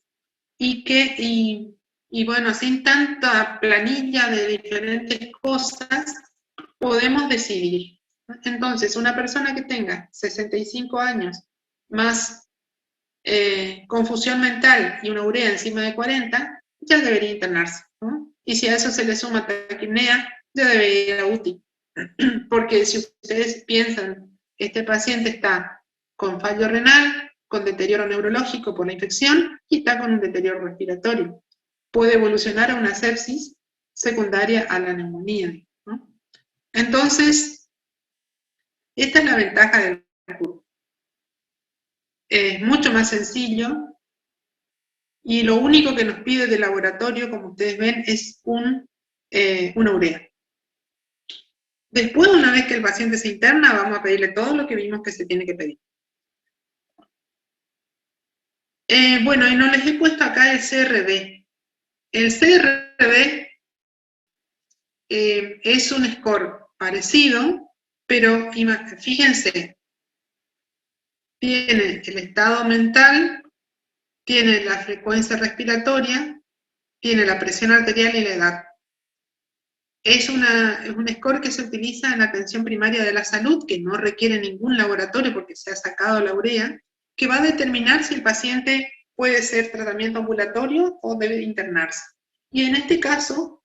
y bueno, sin tanta planilla de diferentes cosas, podemos decidir. Entonces, una persona que tenga 65 años más confusión mental y una urea encima de 40, ya debería internarse, ¿no? Y si a eso se le suma taquipnea, ya debería ir a UTI. Porque si ustedes piensan, este paciente está con fallo renal, con deterioro neurológico por la infección y está con un deterioro respiratorio. Puede evolucionar a una sepsis secundaria a la neumonía, ¿no? Entonces, esta es la ventaja del curve. Es mucho más sencillo, y lo único que nos pide de laboratorio, como ustedes ven, es una urea. Después, una vez que el paciente se interna, vamos a pedirle todo lo que vimos que se tiene que pedir. Bueno, y no les he puesto acá el CRB. El CRB es un score parecido, pero fíjense, tiene el estado mental, tiene la frecuencia respiratoria, tiene la presión arterial y la edad. Es un score que se utiliza en la atención primaria de la salud, que no requiere ningún laboratorio porque se ha sacado la urea, que va a determinar si el paciente puede ser tratamiento ambulatorio o debe internarse. Y en este caso,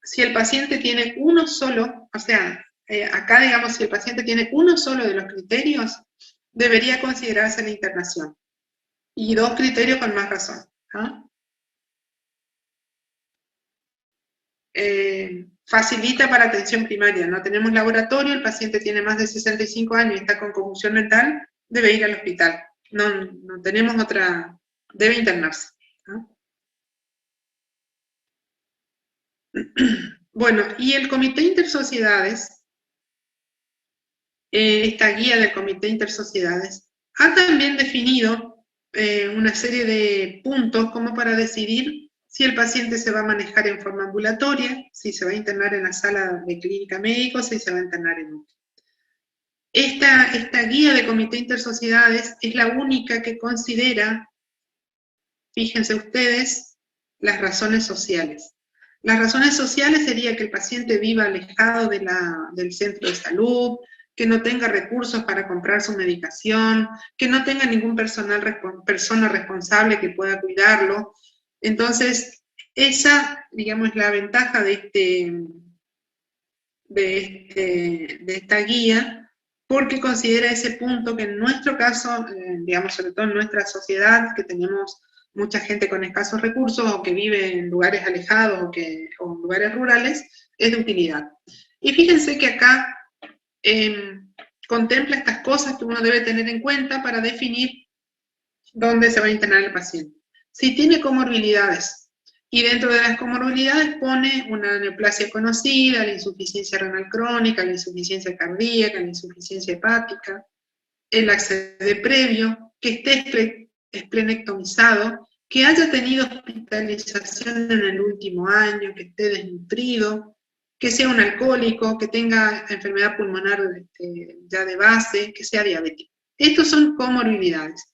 si el paciente tiene uno solo, o sea, acá digamos, si el paciente tiene uno solo de los criterios, debería considerarse la internación. Y 2 criterios con más razón, ¿no? Facilita para atención primaria, no tenemos laboratorio, el paciente tiene más de 65 años y está con confusión mental, debe ir al hospital, no tenemos otra, debe internarse, ¿no? Bueno, y el Comité Intersociedades, esta guía del Comité Intersociedades, ha también definido una serie de puntos como para decidir si el paciente se va a manejar en forma ambulatoria, si se va a internar en la sala de clínica médica, si se va a internar en UTI. Esta guía de Comité Intersociedades es la única que considera, fíjense ustedes, las razones sociales. Las razones sociales sería que el paciente viva alejado del centro de salud, que no tenga recursos para comprar su medicación, que no tenga ningún persona responsable que pueda cuidarlo. Entonces, esa, digamos, es la ventaja de esta guía, porque considera ese punto que en nuestro caso, digamos, sobre todo en nuestra sociedad, que tenemos mucha gente con escasos recursos, o que vive en lugares alejados, o en lugares rurales, es de utilidad. Y fíjense que acá contempla estas cosas que uno debe tener en cuenta para definir dónde se va a internar el paciente. Si tiene comorbilidades, y dentro de las comorbilidades pone una neoplasia conocida, la insuficiencia renal crónica, la insuficiencia cardíaca, la insuficiencia hepática, el ACV previo, que esté esplenectomizado, que haya tenido hospitalización en el último año, que esté desnutrido, que sea un alcohólico, que tenga enfermedad pulmonar ya de base, que sea diabético. Estos son comorbilidades.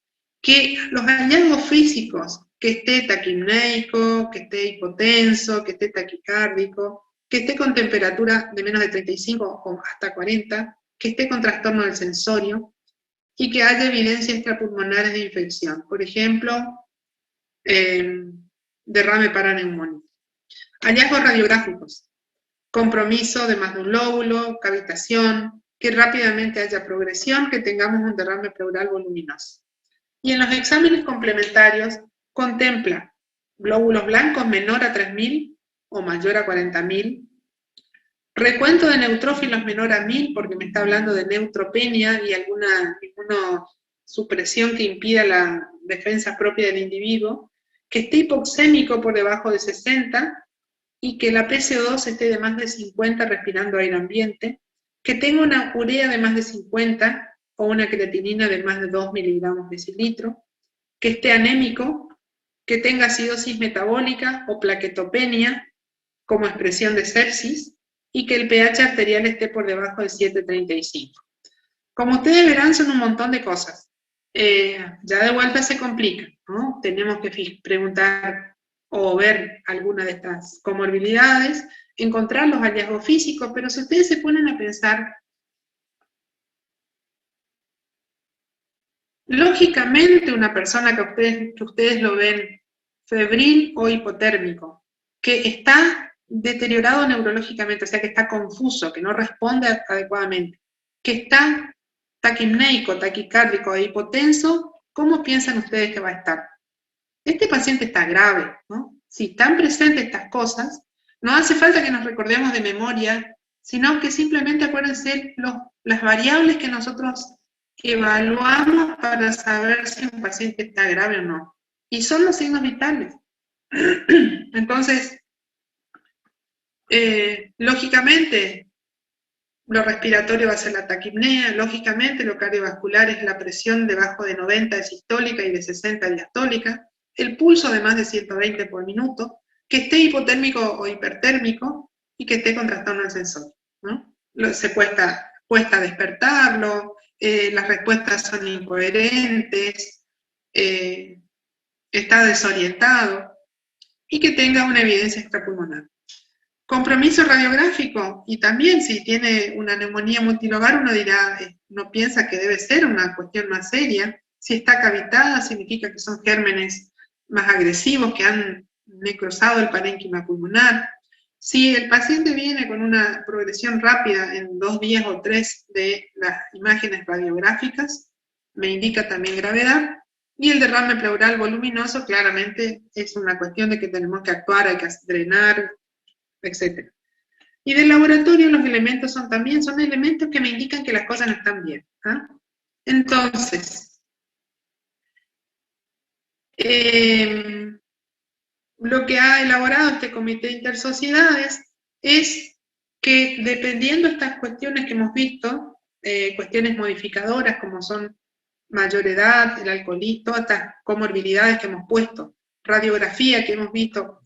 Que los hallazgos físicos que esté taquimneico, que esté hipotenso, que esté taquicárdico, que esté con temperatura de menos de 35 o hasta 40, que esté con trastorno del sensorio, y que haya evidencias extrapulmonares de infección. Por ejemplo, derrame paraneumónico. Hallazgos radiográficos. Compromiso de más de un lóbulo, cavitación, que rápidamente haya progresión, que tengamos un derrame pleural voluminoso. Y en los exámenes complementarios contempla glóbulos blancos menor a 3.000 o mayor a 40.000, recuento de neutrófilos menor a 1.000, porque me está hablando de neutropenia y alguna supresión que impida la defensa propia del individuo, que esté hipoxémico por debajo de 60 y que la PCO2 esté de más de 50 respirando aire ambiente, que tenga una urea de más de 50 o una creatinina de más de 2 miligramos decilitro, que esté anémico, que tenga acidosis metabólica o plaquetopenia como expresión de sepsis, y que el pH arterial esté por debajo de 7,35. Como ustedes verán, son un montón de cosas. Ya de vuelta se complica, ¿no? Tenemos que preguntar o ver alguna de estas comorbilidades, encontrar los hallazgos físicos, pero si ustedes se ponen a pensar, lógicamente una persona que ustedes lo ven febril o hipotérmico, que está deteriorado neurológicamente, o sea que está confuso, que no responde adecuadamente, que está taquimneico, taquicárdico e hipotenso, ¿cómo piensan ustedes que va a estar? Este paciente está grave, ¿no? Si están presentes estas cosas, no hace falta que nos recordemos de memoria, sino que simplemente acuérdense las variables que nosotros evaluamos para saber si un paciente está grave o no. Y son los signos vitales. Entonces, lógicamente, lo respiratorio va a ser la taquipnea, lógicamente lo cardiovascular es la presión debajo de 90 de sistólica y de 60 diastólica, el pulso de más de 120 por minuto, que esté hipotérmico o hipertérmico y que esté con trastorno del sensorio, ¿no? Se cuesta despertarlo, las respuestas son incoherentes, está desorientado y que tenga una evidencia extrapulmonar. Compromiso radiográfico, y también si tiene una neumonía multilobar, uno dirá, no piensa que debe ser una cuestión más seria. Si está cavitada, significa que son gérmenes más agresivos que han necrosado el parénquima pulmonar. Si el paciente viene con una progresión rápida en 2 días o 3 de las imágenes radiográficas, me indica también gravedad. Y el derrame pleural voluminoso claramente es una cuestión de que tenemos que actuar, hay que drenar, etc. Y del laboratorio los elementos son elementos que me indican que las cosas no están bien. Entonces, lo que ha elaborado este comité de intersociedades es que dependiendo de estas cuestiones que hemos visto, cuestiones modificadoras como son mayor edad, el alcoholismo, todas estas comorbilidades que hemos puesto, radiografía que hemos visto,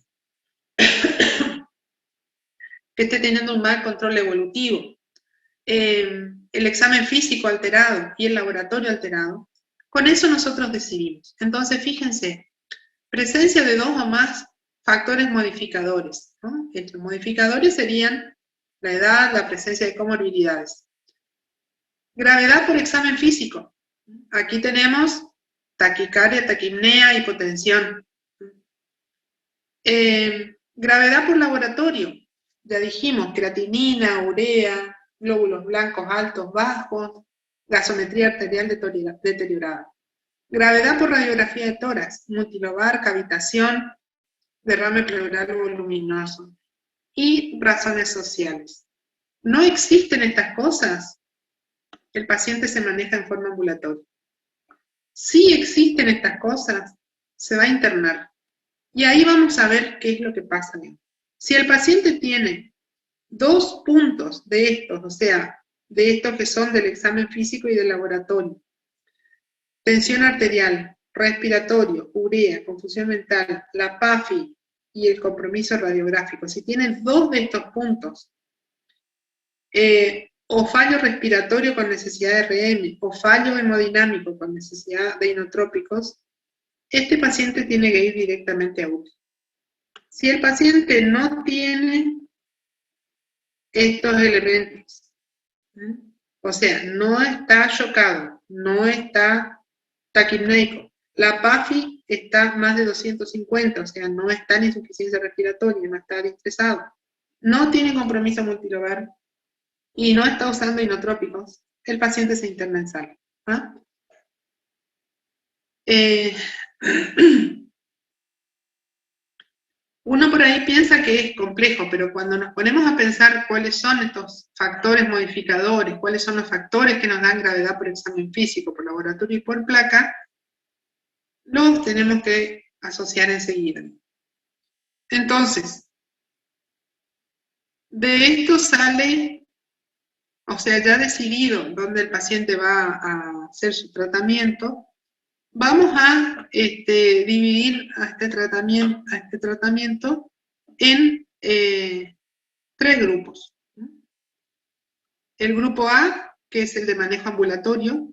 que esté teniendo un mal control evolutivo, el examen físico alterado y el laboratorio alterado, con eso nosotros decidimos. Entonces, fíjense, presencia de 2 o más factores modificadores, ¿no? Estos modificadores serían la edad, la presencia de comorbilidades. Gravedad por examen físico. Aquí tenemos taquicardia, taquipnea, hipotensión. Gravedad por laboratorio. Ya dijimos, creatinina, urea, glóbulos blancos altos, bajos, gasometría arterial deteriorada. Gravedad por radiografía de tórax, multilobar, cavitación, derrame pleural voluminoso. Y razones sociales. No existen estas cosas, el paciente se maneja en forma ambulatoria. Si existen estas cosas, se va a internar. Y ahí vamos a ver qué es lo que pasa. Si el paciente tiene 2 puntos de estos, o sea, de estos que son del examen físico y del laboratorio, tensión arterial, respiratorio, urea, confusión mental, la PAFI y el compromiso radiográfico, si tienen 2 de estos puntos, o fallo respiratorio con necesidad de RM, o fallo hemodinámico con necesidad de inotrópicos, este paciente tiene que ir directamente a UTI. Si el paciente no tiene estos elementos, o sea, no está chocado, no está taquipneico, la PAFI está más de 250, o sea, no está en insuficiencia respiratoria, no está estresado, no tiene compromiso multilobar y no está usando inotrópicos, el paciente se interna en sala. ¿Ah? Uno por ahí piensa que es complejo, pero cuando nos ponemos a pensar cuáles son estos factores modificadores, cuáles son los factores que nos dan gravedad por examen físico, por laboratorio y por placa, los tenemos que asociar enseguida. Entonces, de esto sale, o sea, ya decidido dónde el paciente va a hacer su tratamiento, vamos a dividir a este tratamiento en 3 grupos. El grupo A, que es el de manejo ambulatorio,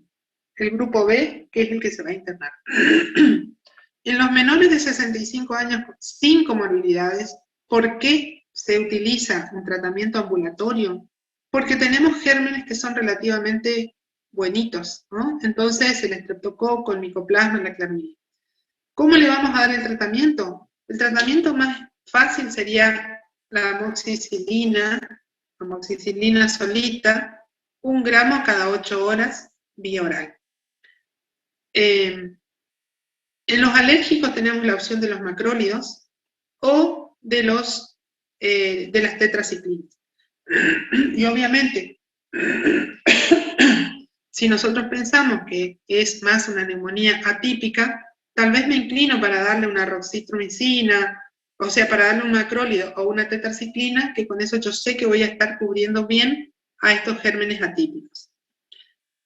el grupo B, que es el que se va a internar. En los menores de 65 años sin comorbilidades, ¿por qué se utiliza un tratamiento ambulatorio? Porque tenemos gérmenes que son relativamente buenitos, ¿no? Entonces, el estreptococo, el micoplasma, la clamidia. ¿Cómo le vamos a dar el tratamiento? El tratamiento más fácil sería la amoxicilina solita, 1 gramo cada 8 horas, vía oral. En los alérgicos tenemos la opción de los macrólidos o de las tetraciclinas. Y obviamente, si nosotros pensamos que es más una neumonía atípica, tal vez me inclino para darle una roxistromicina, o sea, para darle un macrólido o una tetraciclina, que con eso yo sé que voy a estar cubriendo bien a estos gérmenes atípicos.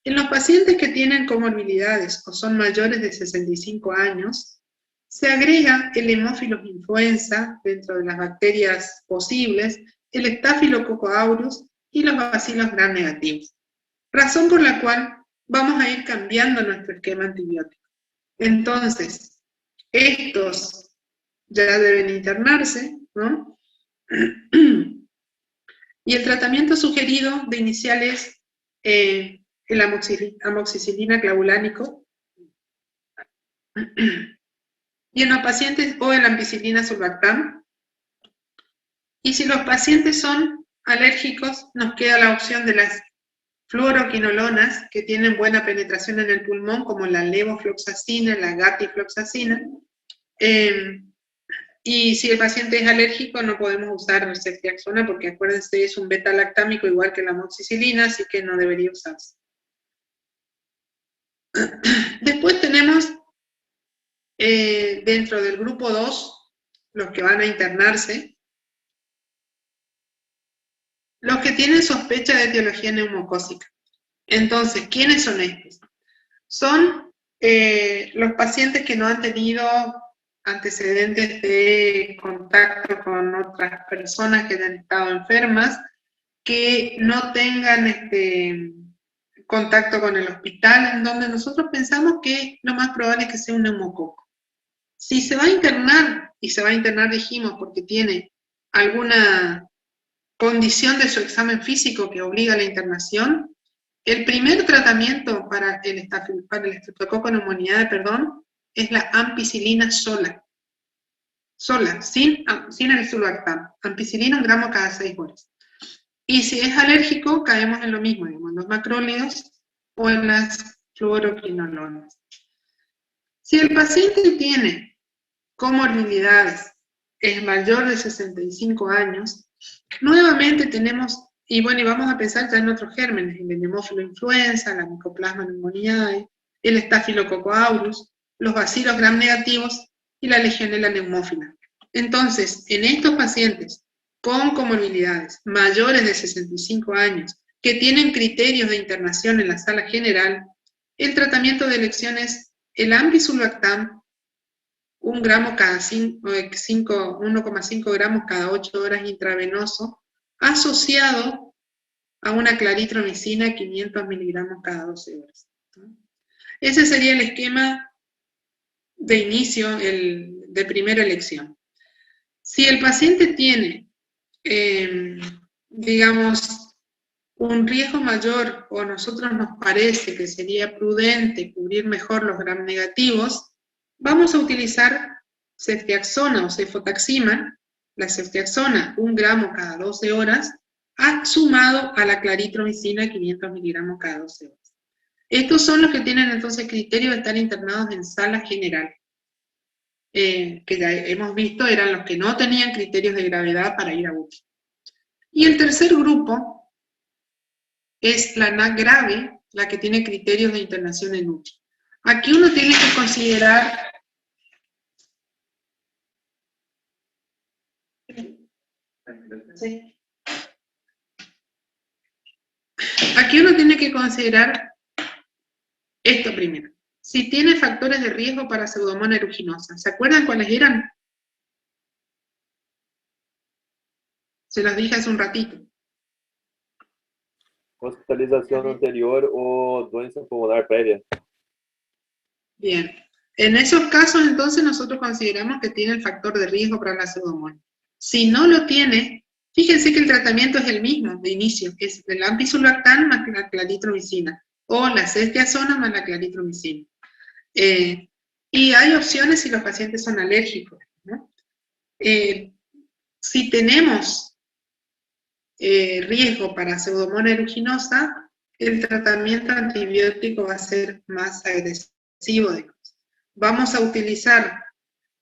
En los pacientes que tienen comorbilidades o son mayores de 65 años, se agrega el Haemophilus influenza dentro de las bacterias posibles, el Staphylococcus aureus y los bacilos gram negativos. Razón por la cual vamos a ir cambiando nuestro esquema antibiótico. Entonces, estos ya deben internarse, ¿no? Y el tratamiento sugerido de inicial es el amoxicilina clavulánico, y en los pacientes, o el ampicilina sulbactam. Y si los pacientes son alérgicos, nos queda la opción de las fluoroquinolonas, que tienen buena penetración en el pulmón, como la levofloxacina, la gatifloxacina. Y si el paciente es alérgico, no podemos usar ceftriaxona, porque acuérdense, es un beta-lactámico igual que la amoxicilina, así que no debería usarse. Después tenemos, dentro del grupo 2, los que van a internarse, los que tienen sospecha de etiología neumocócica. Entonces, ¿quiénes son estos? Son los pacientes que no han tenido antecedentes de contacto con otras personas que hayan estado enfermas, que no tengan contacto con el hospital, en donde nosotros pensamos que lo más probable es que sea un neumococo. Si se va a internar, y se va a internar, dijimos, porque tiene alguna condición de su examen físico que obliga a la internación, el primer tratamiento para el estreptococo neumoniae, es la ampicilina sola, sin el sulbactam. Ampicilina 1 gramo cada 6 horas. Y si es alérgico, caemos en lo mismo, digamos, en los macrólidos o en las fluoroquinolonas. Si el paciente tiene comorbilidades, es mayor de 65 años, nuevamente tenemos, y vamos a pensar ya en otros gérmenes, en el Haemophilus influenza, la Mycoplasma pneumoniae, el Staphylococcus aureus, los bacilos gram negativos y la Legionella pneumófila. Entonces, en estos pacientes con comorbilidades mayores de 65 años, que tienen criterios de internación en la sala general, el tratamiento de elección es el ambisulbactam, 1 gramo cada 1,5 gramos cada 8 horas intravenoso, asociado a una claritromicina 500 miligramos cada 12 horas. Ese sería el esquema de inicio, de primera elección. Si el paciente tiene, digamos, un riesgo mayor, o a nosotros nos parece que sería prudente cubrir mejor los gram negativos, vamos a utilizar ceftriaxona o cefotaxima, la ceftriaxona 1 gramo cada 12 horas, sumado a la claritromicina 500 miligramos cada 12 horas. Estos son los que tienen entonces criterio de estar internados en sala general. Que ya hemos visto eran los que no tenían criterios de gravedad para ir a UTI. Y el tercer grupo es la NAC grave, la que tiene criterios de internación en UTI. Aquí uno tiene que considerar esto primero. Si tiene factores de riesgo para Pseudomonas aeruginosa. ¿Se acuerdan cuáles eran? Se los dije hace un ratito. Hospitalización anterior o doença pulmonar previa. Bien. En esos casos, entonces, nosotros consideramos que tiene el factor de riesgo para la Pseudomonas. Si no lo tiene, fíjense que el tratamiento es el mismo de inicio, es el ampicsulbactam más la claritromicina, o la ceftriaxona más la claritromicina. Y hay opciones si los pacientes son alérgicos, ¿no? Si tenemos riesgo para Pseudomonas aeruginosa, el tratamiento antibiótico va a ser más agresivo. Vamos a utilizar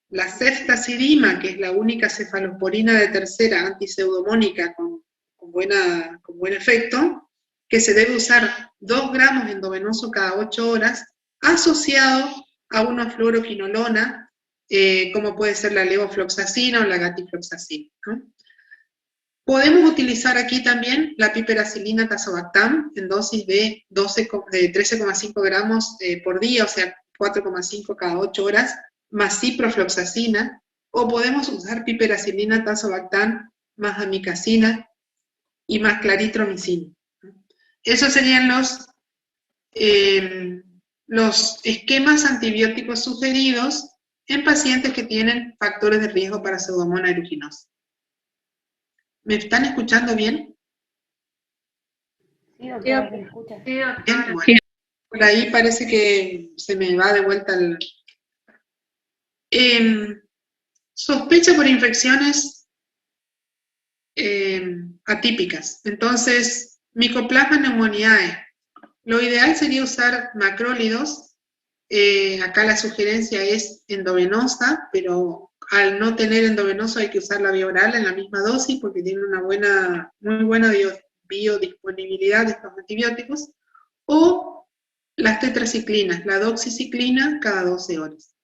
la ceftazidima, que es la única cefalosporina de tercera antipseudomónica con buen efecto, que se debe usar 2 gramos endovenoso cada 8 horas, asociado a una fluoroquinolona, como puede ser la levofloxacina o la gatifloxacina, ¿no? Podemos utilizar aquí también la piperacilina tazobactam en dosis de 13,5 gramos por día, o sea, 4,5 cada 8 horas, más ciprofloxacina, o podemos usar piperacilina tazobactam más amikacina y más claritromicina. Esos serían los esquemas antibióticos sugeridos en pacientes que tienen factores de riesgo para Pseudomonas aeruginosa. ¿Me están escuchando bien? Sí, doctora, me escucha. Bien, bueno. Por ahí parece que se me va de vuelta el... sospecha por infecciones atípicas. Entonces, Mycoplasma pneumoniae. Lo ideal sería usar macrólidos. Acá la sugerencia es endovenosa, pero al no tener endovenoso hay que usar la vía oral en la misma dosis porque tiene una muy buena biodisponibilidad de estos antibióticos. O las tetraciclinas, la doxiciclina cada 12 horas.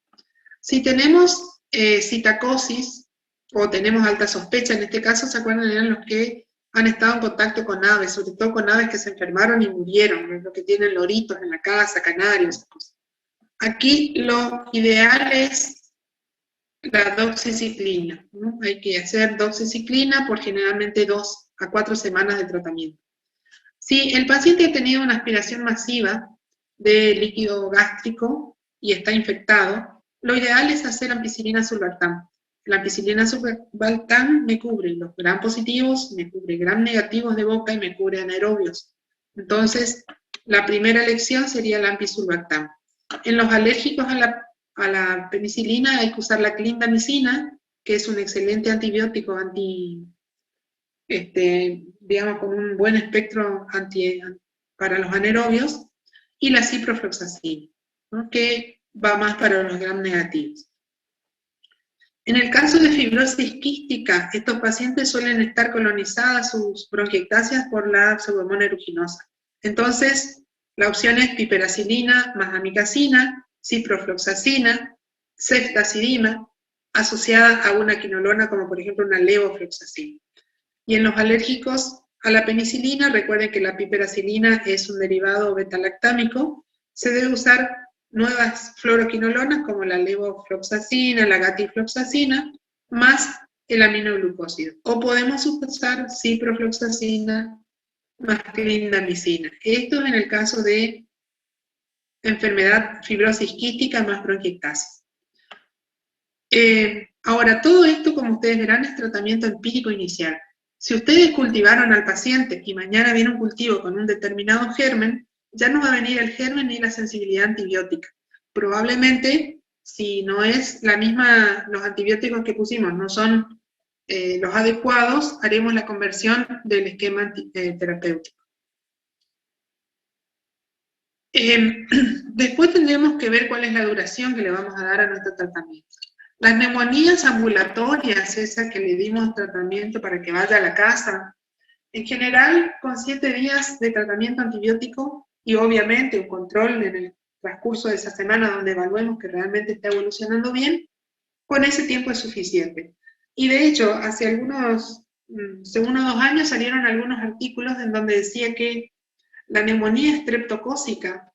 Si tenemos citacosis o tenemos alta sospecha, en este caso, ¿se acuerdan? Eran los que han estado en contacto con aves, sobre todo con aves que se enfermaron y murieron, los que tienen loritos en la casa, canarios, esas cosas. Aquí lo ideal es la doxiciclina, ¿no? Hay que hacer doxiciclina por generalmente 2 a 4 semanas de tratamiento. Si el paciente ha tenido una aspiración masiva de líquido gástrico y está infectado, lo ideal es hacer ampicilina sulbactam. La ampicilina sulbactam me cubre los gram positivos, me cubre gram negativos de boca y me cubre anaerobios. Entonces, la primera elección sería la ampicsulbactam. En los alérgicos a la penicilina hay que usar la clindamicina, que es un excelente antibiótico digamos con un buen espectro para los anaerobios, y la ciprofloxacina, ¿no? Que va más para los gram negativos. En el caso de fibrosis quística, estos pacientes suelen estar colonizadas sus bronquiectasias por la Pseudomonas aeruginosa. Entonces, la opción es piperacilina más amikacina, ciprofloxacina, ceftazidima, asociada a una quinolona como por ejemplo una levofloxacina. Y en los alérgicos a la penicilina, recuerden que la piperacilina es un derivado beta-lactámico, se debe usar nuevas fluoroquinolonas como la levofloxacina, la gatifloxacina, más el aminoglucósido. O podemos usar ciprofloxacina más clindamicina. Esto es en el caso de enfermedad fibrosis quística más bronquiectasis. Ahora, todo esto, como ustedes verán, es tratamiento empírico inicial. Si ustedes cultivaron al paciente y mañana viene un cultivo con un determinado germen, ya no va a venir el germen ni la sensibilidad antibiótica. Probablemente, si no es la misma, los antibióticos que pusimos no son los adecuados, haremos la conversión del esquema terapéutico. Después tendremos que ver cuál es la duración que le vamos a dar a nuestro tratamiento. Las neumonías ambulatorias, esas que le dimos tratamiento para que vaya a la casa, en general con 7 días de tratamiento antibiótico y obviamente un control en el transcurso de esa semana donde evaluemos que realmente está evolucionando bien, con ese tiempo es suficiente. Y de hecho, hace unos 2 años salieron algunos artículos en donde decía que la neumonía estreptocócica,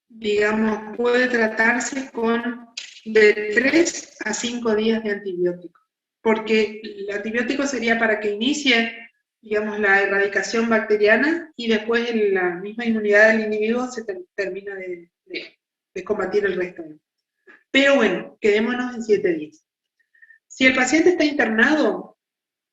digamos, puede tratarse con de 3 a 5 días de antibiótico, porque el antibiótico sería para que inicie, digamos, la erradicación bacteriana y después la misma inmunidad del individuo se termina de combatir el resto. Pero bueno, quedémonos en 7 días. Si el paciente está internado,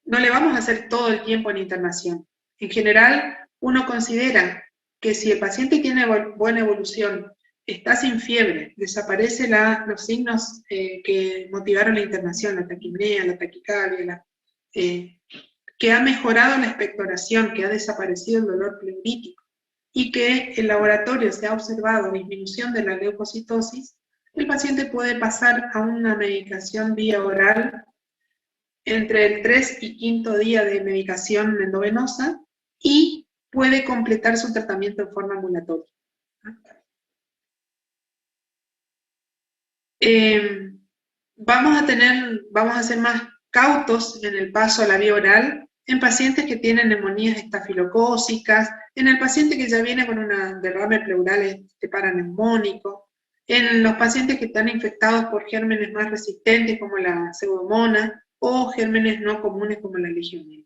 no le vamos a hacer todo el tiempo en internación. En general, uno considera que si el paciente tiene buena evolución, está sin fiebre, desaparecen los signos que motivaron la internación, la taquipnea, la taquicardia, que ha mejorado la expectoración, que ha desaparecido el dolor pleurítico, y que en laboratorio se ha observado disminución de la leucocitosis, el paciente puede pasar a una medicación vía oral entre el 3 y 5º día de medicación endovenosa y puede completar su tratamiento en forma ambulatoria. Vamos a ser más cautos en el paso a la vía oral en pacientes que tienen neumonías estafilocócicas, en el paciente que ya viene con un derrame pleural paraneumónico, en los pacientes que están infectados por gérmenes más resistentes como la pseudomonas o gérmenes no comunes como la legionela.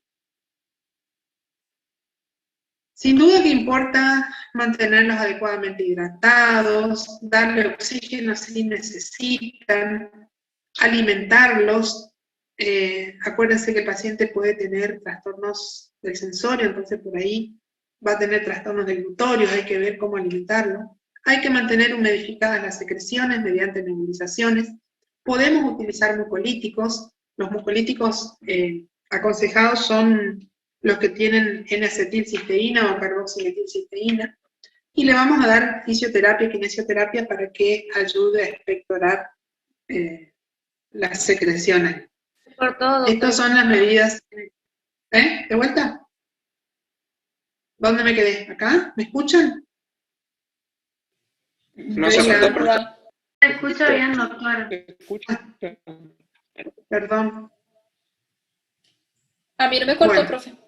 Sin duda que importa mantenerlos adecuadamente hidratados, darle oxígeno si necesitan, alimentarlos. Acuérdense que el paciente puede tener trastornos del sensorio, entonces por ahí va a tener trastornos del glutorio, hay que ver cómo alimentarlo. Hay que mantener humidificadas las secreciones mediante nebulizaciones. Podemos utilizar mucolíticos. Los mucolíticos aconsejados son los que tienen N-acetilcisteína o carboximetilcisteína, y le vamos a dar fisioterapia, kinesioterapia para que ayude a expectorar las secreciones. Por todo. Estas son las medidas. ¿De vuelta? ¿Dónde me quedé? ¿Acá? ¿Me escuchan? No se cortó, profe. Se escucha bien, doctora. Perdón. A mí no me cortó, Bueno. profe.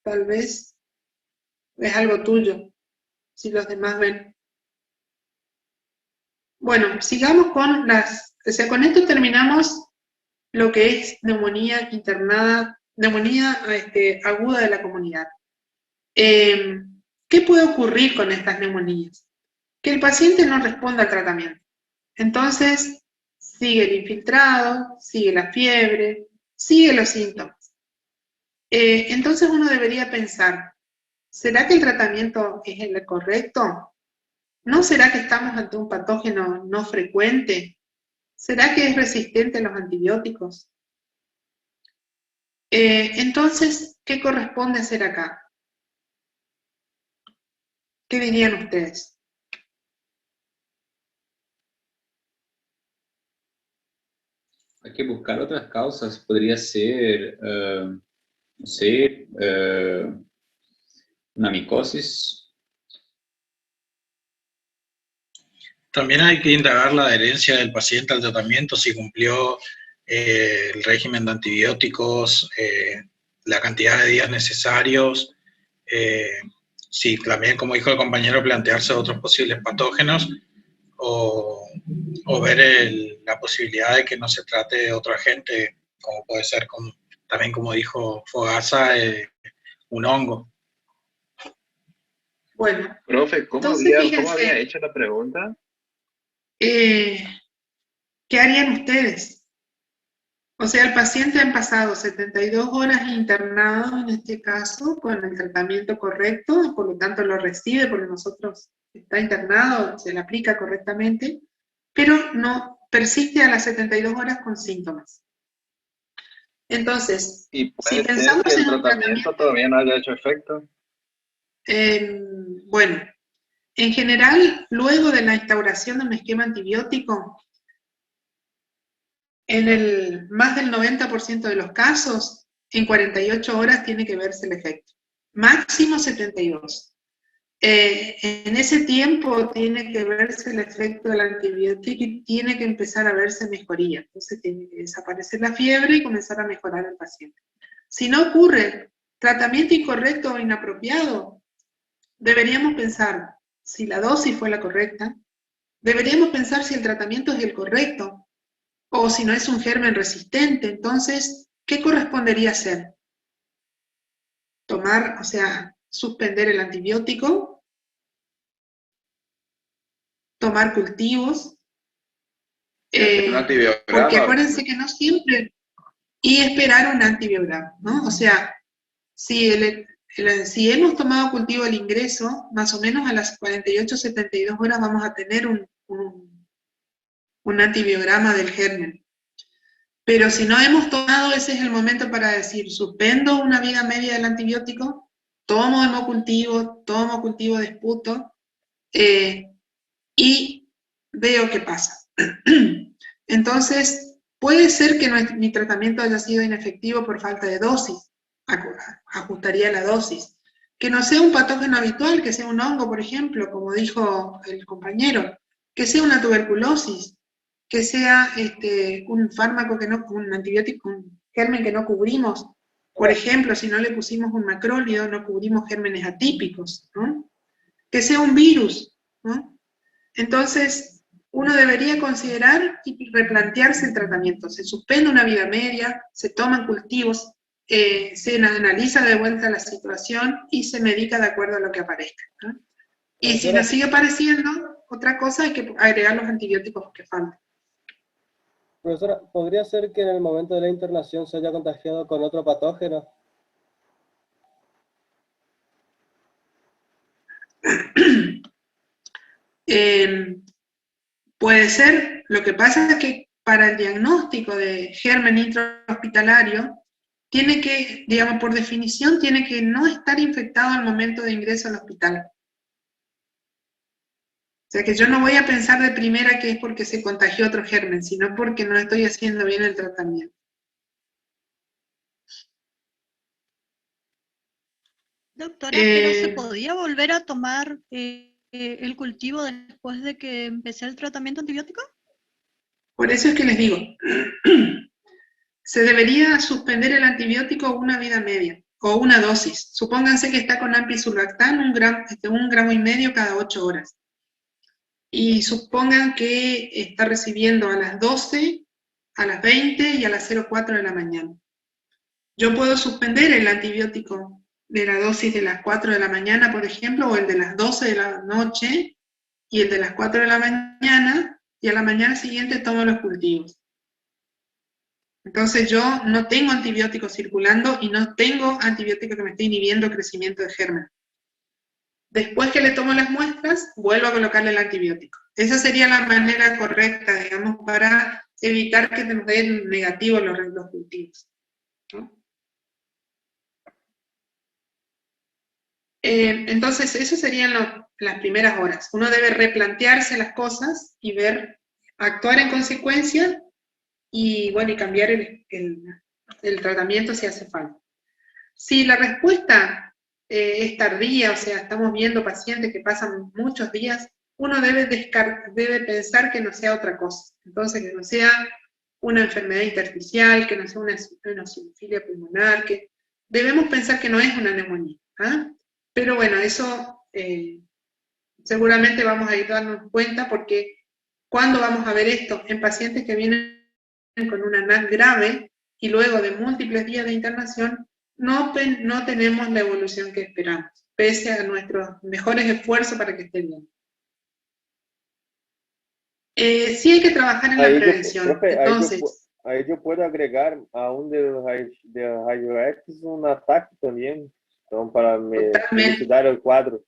Tal vez es algo tuyo, si los demás ven. Bueno, sigamos con con esto terminamos lo que es neumonía internada, neumonía aguda de la comunidad. ¿Qué puede ocurrir con estas neumonías? Que el paciente no responda al tratamiento. Entonces, sigue el infiltrado, sigue la fiebre, sigue los síntomas. Entonces uno debería pensar, ¿será que el tratamiento es el correcto? ¿No será que estamos ante un patógeno no frecuente? ¿Será que es resistente a los antibióticos? Entonces, ¿qué corresponde hacer acá? ¿Qué dirían ustedes? Hay que buscar otras causas. Podría ser, no sé, una micosis. También hay que indagar la adherencia del paciente al tratamiento, si cumplió el régimen de antibióticos, la cantidad de días necesarios, si también, como dijo el compañero, plantearse otros posibles patógenos o ver la posibilidad de que no se trate de otro agente, como puede ser, también como dijo Fogasa, un hongo. Bueno, Profe, ¿cómo entonces había fíjense, hecho la pregunta? ¿qué harían ustedes? O sea, el paciente han pasado 72 horas internado, en este caso, con el tratamiento correcto, por lo tanto lo recibe porque nosotros está internado, se le aplica correctamente, pero no persiste a las 72 horas con síntomas. Entonces, ¿Y si puede ser pensamos que el en un tratamiento tratamiento, todavía no haya hecho efecto? bueno, en general, luego de la instauración de un esquema antibiótico, en el más del 90% de los casos, en 48 horas tiene que verse el efecto. Máximo 72. En ese tiempo tiene que verse el efecto del antibiótico y tiene que empezar a verse mejoría. Entonces tiene que desaparecer la fiebre y comenzar a mejorar el paciente. Si no ocurre tratamiento incorrecto o inapropiado, deberíamos pensar si la dosis fue la correcta, deberíamos pensar si el tratamiento es el correcto, o si no es un germen resistente. Entonces, ¿qué correspondería hacer? Tomar, o sea, suspender el antibiótico, tomar cultivos, Un antibiograma. porque acuérdense que no siempre, y esperar un antibiograma, ¿no? O sea, si, si hemos tomado cultivo al ingreso, más o menos a las 48-72 horas vamos a tener un antibiograma del germen. Pero si no hemos tomado, ese es el momento para decir, suspendo una vida media del antibiótico, tomo hemocultivo, tomo cultivo de esputo, y veo qué pasa. Entonces, puede ser que mi tratamiento haya sido inefectivo por falta de dosis, ajustaría la dosis. Que no sea un patógeno habitual, que sea un hongo, por ejemplo, como dijo el compañero, que sea una tuberculosis, que sea un fármaco que no, un antibiótico, un germen que no cubrimos. Por ejemplo, si no le pusimos un macrólido, no cubrimos gérmenes atípicos, ¿no? Que sea un virus, ¿no? Entonces, uno debería considerar y replantearse el tratamiento. Se suspende una vida media, se toman cultivos, se analiza de vuelta la situación y se medica de acuerdo a lo que aparezca, ¿no? Y si nos sigue apareciendo otra cosa, hay que agregar los antibióticos que faltan. Profesora, ¿podría ser que en el momento de la internación se haya contagiado con otro patógeno? Puede ser. Lo que pasa es que para el diagnóstico de germen intrahospitalario, tiene que, digamos, por definición, tiene que no estar infectado al momento de ingreso al hospital. O sea que yo no voy a pensar de primera que es porque se contagió otro germen, sino porque no estoy haciendo bien el tratamiento. Doctora, ¿pero se podía volver a tomar el cultivo después de que empecé el tratamiento antibiótico? Por eso es que les digo, se debería suspender el antibiótico una vida media, o una dosis. Supónganse que está con ampisulactam, 1,5 gramos cada 8 horas. Y supongan que está recibiendo a las 12, a las 20 y a las 04 de la mañana. Yo puedo suspender el antibiótico de la dosis de las 4 de la mañana, por ejemplo, o el de las 12 de la noche, y el de las 4 de la mañana, y a la mañana siguiente tomo los cultivos. Entonces yo no tengo antibióticos circulando y no tengo antibiótico que me esté inhibiendo el crecimiento de germen. Después que le tomo las muestras, vuelvo a colocarle el antibiótico. Esa sería la manera correcta, digamos, para evitar que nos den negativo los cultivos, ¿no? Entonces, eso serían las primeras horas. Uno debe replantearse las cosas y ver, actuar en consecuencia y, bueno, y cambiar el tratamiento si hace falta. Si la respuesta es tardía, o sea, estamos viendo pacientes que pasan muchos días, uno debe pensar que no sea otra cosa. Entonces, que no sea una enfermedad intersticial, que no sea una eosinofilia pulmonar, que debemos pensar que no es una neumonía, ¿ah? Pero bueno, eso seguramente vamos a ir dando cuenta, porque ¿cuándo vamos a ver esto? En pacientes que vienen con una NAC grave y luego de múltiples días de internación no tenemos la evolución que esperamos. pese a nuestros mejores esfuerzos para que esté bien. Sí hay que trabajar en la prevención. Profe, Entonces, ahí yo puedo agregar a un de los rayos X un ataque también, entonces para elucidar el cuadro.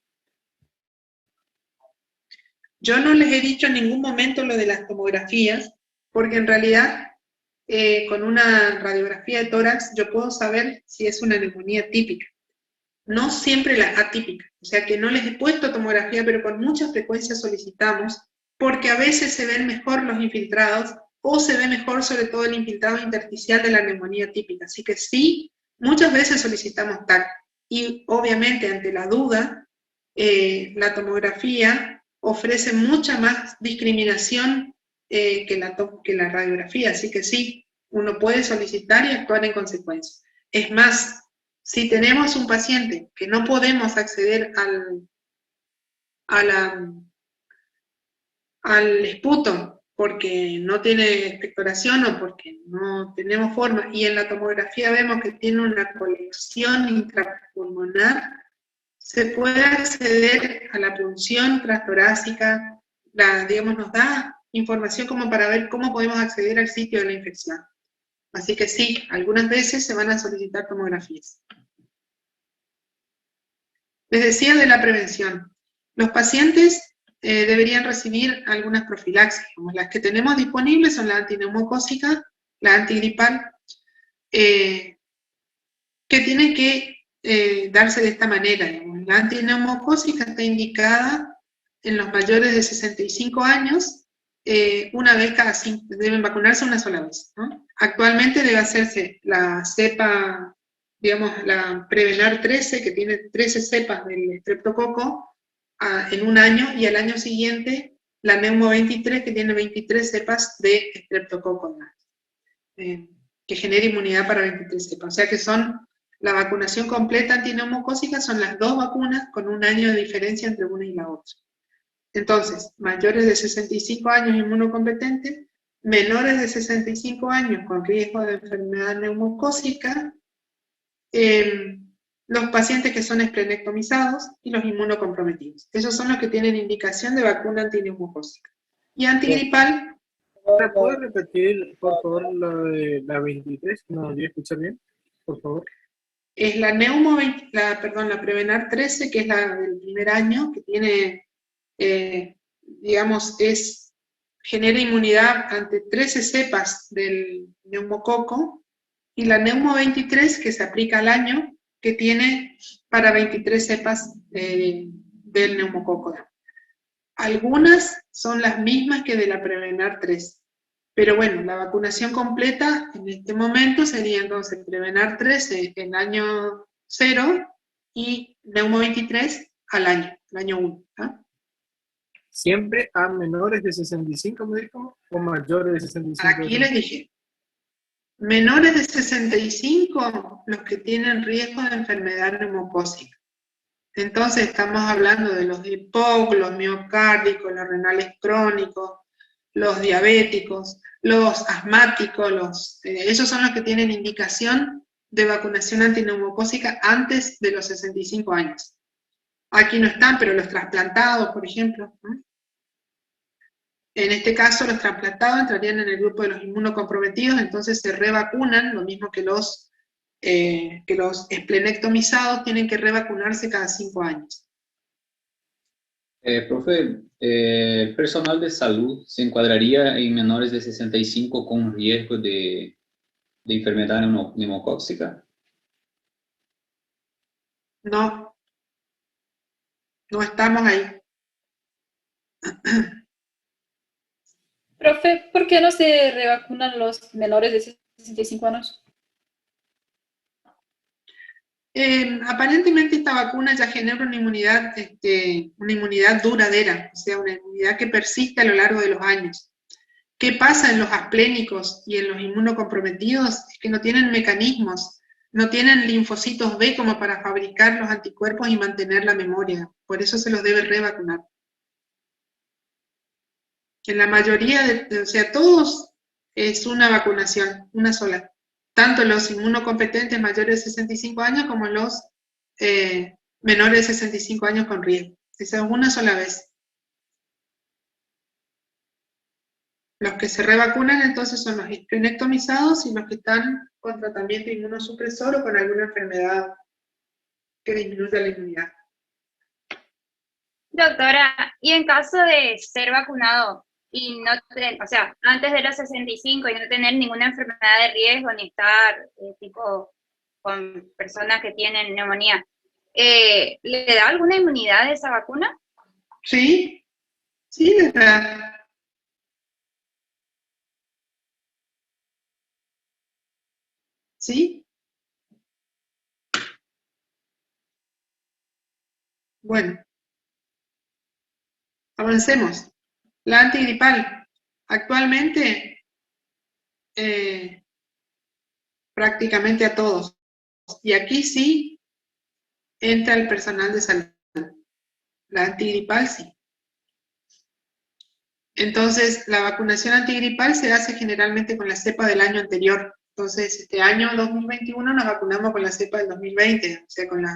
yo no les he dicho en ningún momento lo de las tomografías, porque en realidad con una radiografía de tórax yo puedo saber si es una neumonía típica, no siempre la atípica. O sea que no les he puesto tomografía, pero con mucha frecuencia solicitamos, porque a veces se ven mejor los infiltrados, o se ve mejor sobre todo el infiltrado intersticial de la neumonía típica. Así que sí, muchas veces solicitamos TAC. Y obviamente ante la duda, la tomografía ofrece mucha más discriminación que la radiografía. Así que sí, uno puede solicitar y actuar en consecuencia. Es más, si tenemos un paciente que no podemos acceder al esputo porque no tiene expectoración o porque no tenemos forma, y en la tomografía vemos que tiene una colección intrapulmonar, se puede acceder a la punción transtorácica, digamos, nos da información como para ver cómo podemos acceder al sitio de la infección. Así que sí, algunas veces se van a solicitar tomografías. Les decía de la prevención. Los pacientes deberían recibir algunas profilaxis, como las que tenemos disponibles son la antineumocócica, la antigripal, que tienen que darse de esta manera. Digamos. La antineumocócica está indicada en los mayores de 65 años, una vez cada 5, deben vacunarse una sola vez, ¿no? Actualmente debe hacerse la cepa, digamos, la Prevenar 13, que tiene 13 cepas del estreptococo, en un año, y al año siguiente la Neumo 23, que tiene 23 cepas de estreptococo, que genera inmunidad para 23 cepas. O sea que son la vacunación completa antineumocócica, son las 2 vacunas con un año de diferencia entre una y la otra. Entonces, mayores de 65 años inmunocompetentes, menores de 65 años con riesgo de enfermedad neumocócica, los pacientes que son esplenectomizados y los inmunocomprometidos. Esos son los que tienen indicación de vacuna antineumocócica. Y antigripal. ¿Me puedes repetir, por favor, la 23? No, ¿voy a escuchar bien? Por favor. Es la la Prevenar 13, que es la del primer año, que tiene, digamos, genera inmunidad ante 13 cepas del neumococo, y la Neumo 23, que se aplica al año, que tiene para 23 cepas del neumococo. Algunas son las mismas que de la Prevenar 3, pero bueno, la vacunación completa en este momento sería entonces Prevenar 13 en año 0 y Neumo 23 al año 1. ¿Ah? ¿Siempre a menores de 65, me dijo, o mayores de 65? Aquí les dije, menores de 65, los que tienen riesgo de enfermedad neumocócica. Entonces estamos hablando de los EPOC, los miocárdicos, los renales crónicos, los diabéticos, los asmáticos, esos son los que tienen indicación de vacunación antineumocócica antes de los 65 años. Aquí no están, pero los trasplantados, por ejemplo, ¿no? En este caso, los trasplantados entrarían en el grupo de los inmunocomprometidos, entonces se revacunan, lo mismo que los esplenectomizados tienen que revacunarse cada 5 años. Profe, ¿el personal de salud se encuadraría en menores de 65 con riesgo de enfermedad neumocócica? No, no estamos ahí. Profe, ¿por qué no se revacunan los menores de 65 años? Aparentemente esta vacuna ya genera una inmunidad duradera, o sea, una inmunidad que persiste a lo largo de los años. ¿Qué pasa en los asplénicos y en los inmunocomprometidos? Es que no tienen mecanismos, no tienen linfocitos B como para fabricar los anticuerpos y mantener la memoria, por eso se los debe revacunar. En la mayoría, o sea, todos es una vacunación, una sola. Tanto los inmunocompetentes mayores de 65 años como los menores de 65 años con riesgo. Esa es una sola vez. Los que se revacunan entonces son los esplenectomizados y los que están con tratamiento inmunosupresor o con alguna enfermedad que disminuya la inmunidad. Doctora, y en caso de ser vacunado y no tener, o sea, antes de los 65 y no tener ninguna enfermedad de riesgo ni estar tipo con personas que tienen neumonía, ¿le da alguna inmunidad esa vacuna? Sí, sí le da. ¿Sí? Bueno, avancemos. La antigripal, actualmente prácticamente a todos. Y aquí sí entra el personal de salud. La antigripal sí. Entonces, la vacunación antigripal se hace generalmente con la cepa del año anterior. Entonces, este año 2021 nos vacunamos con la cepa del 2020, o sea, con la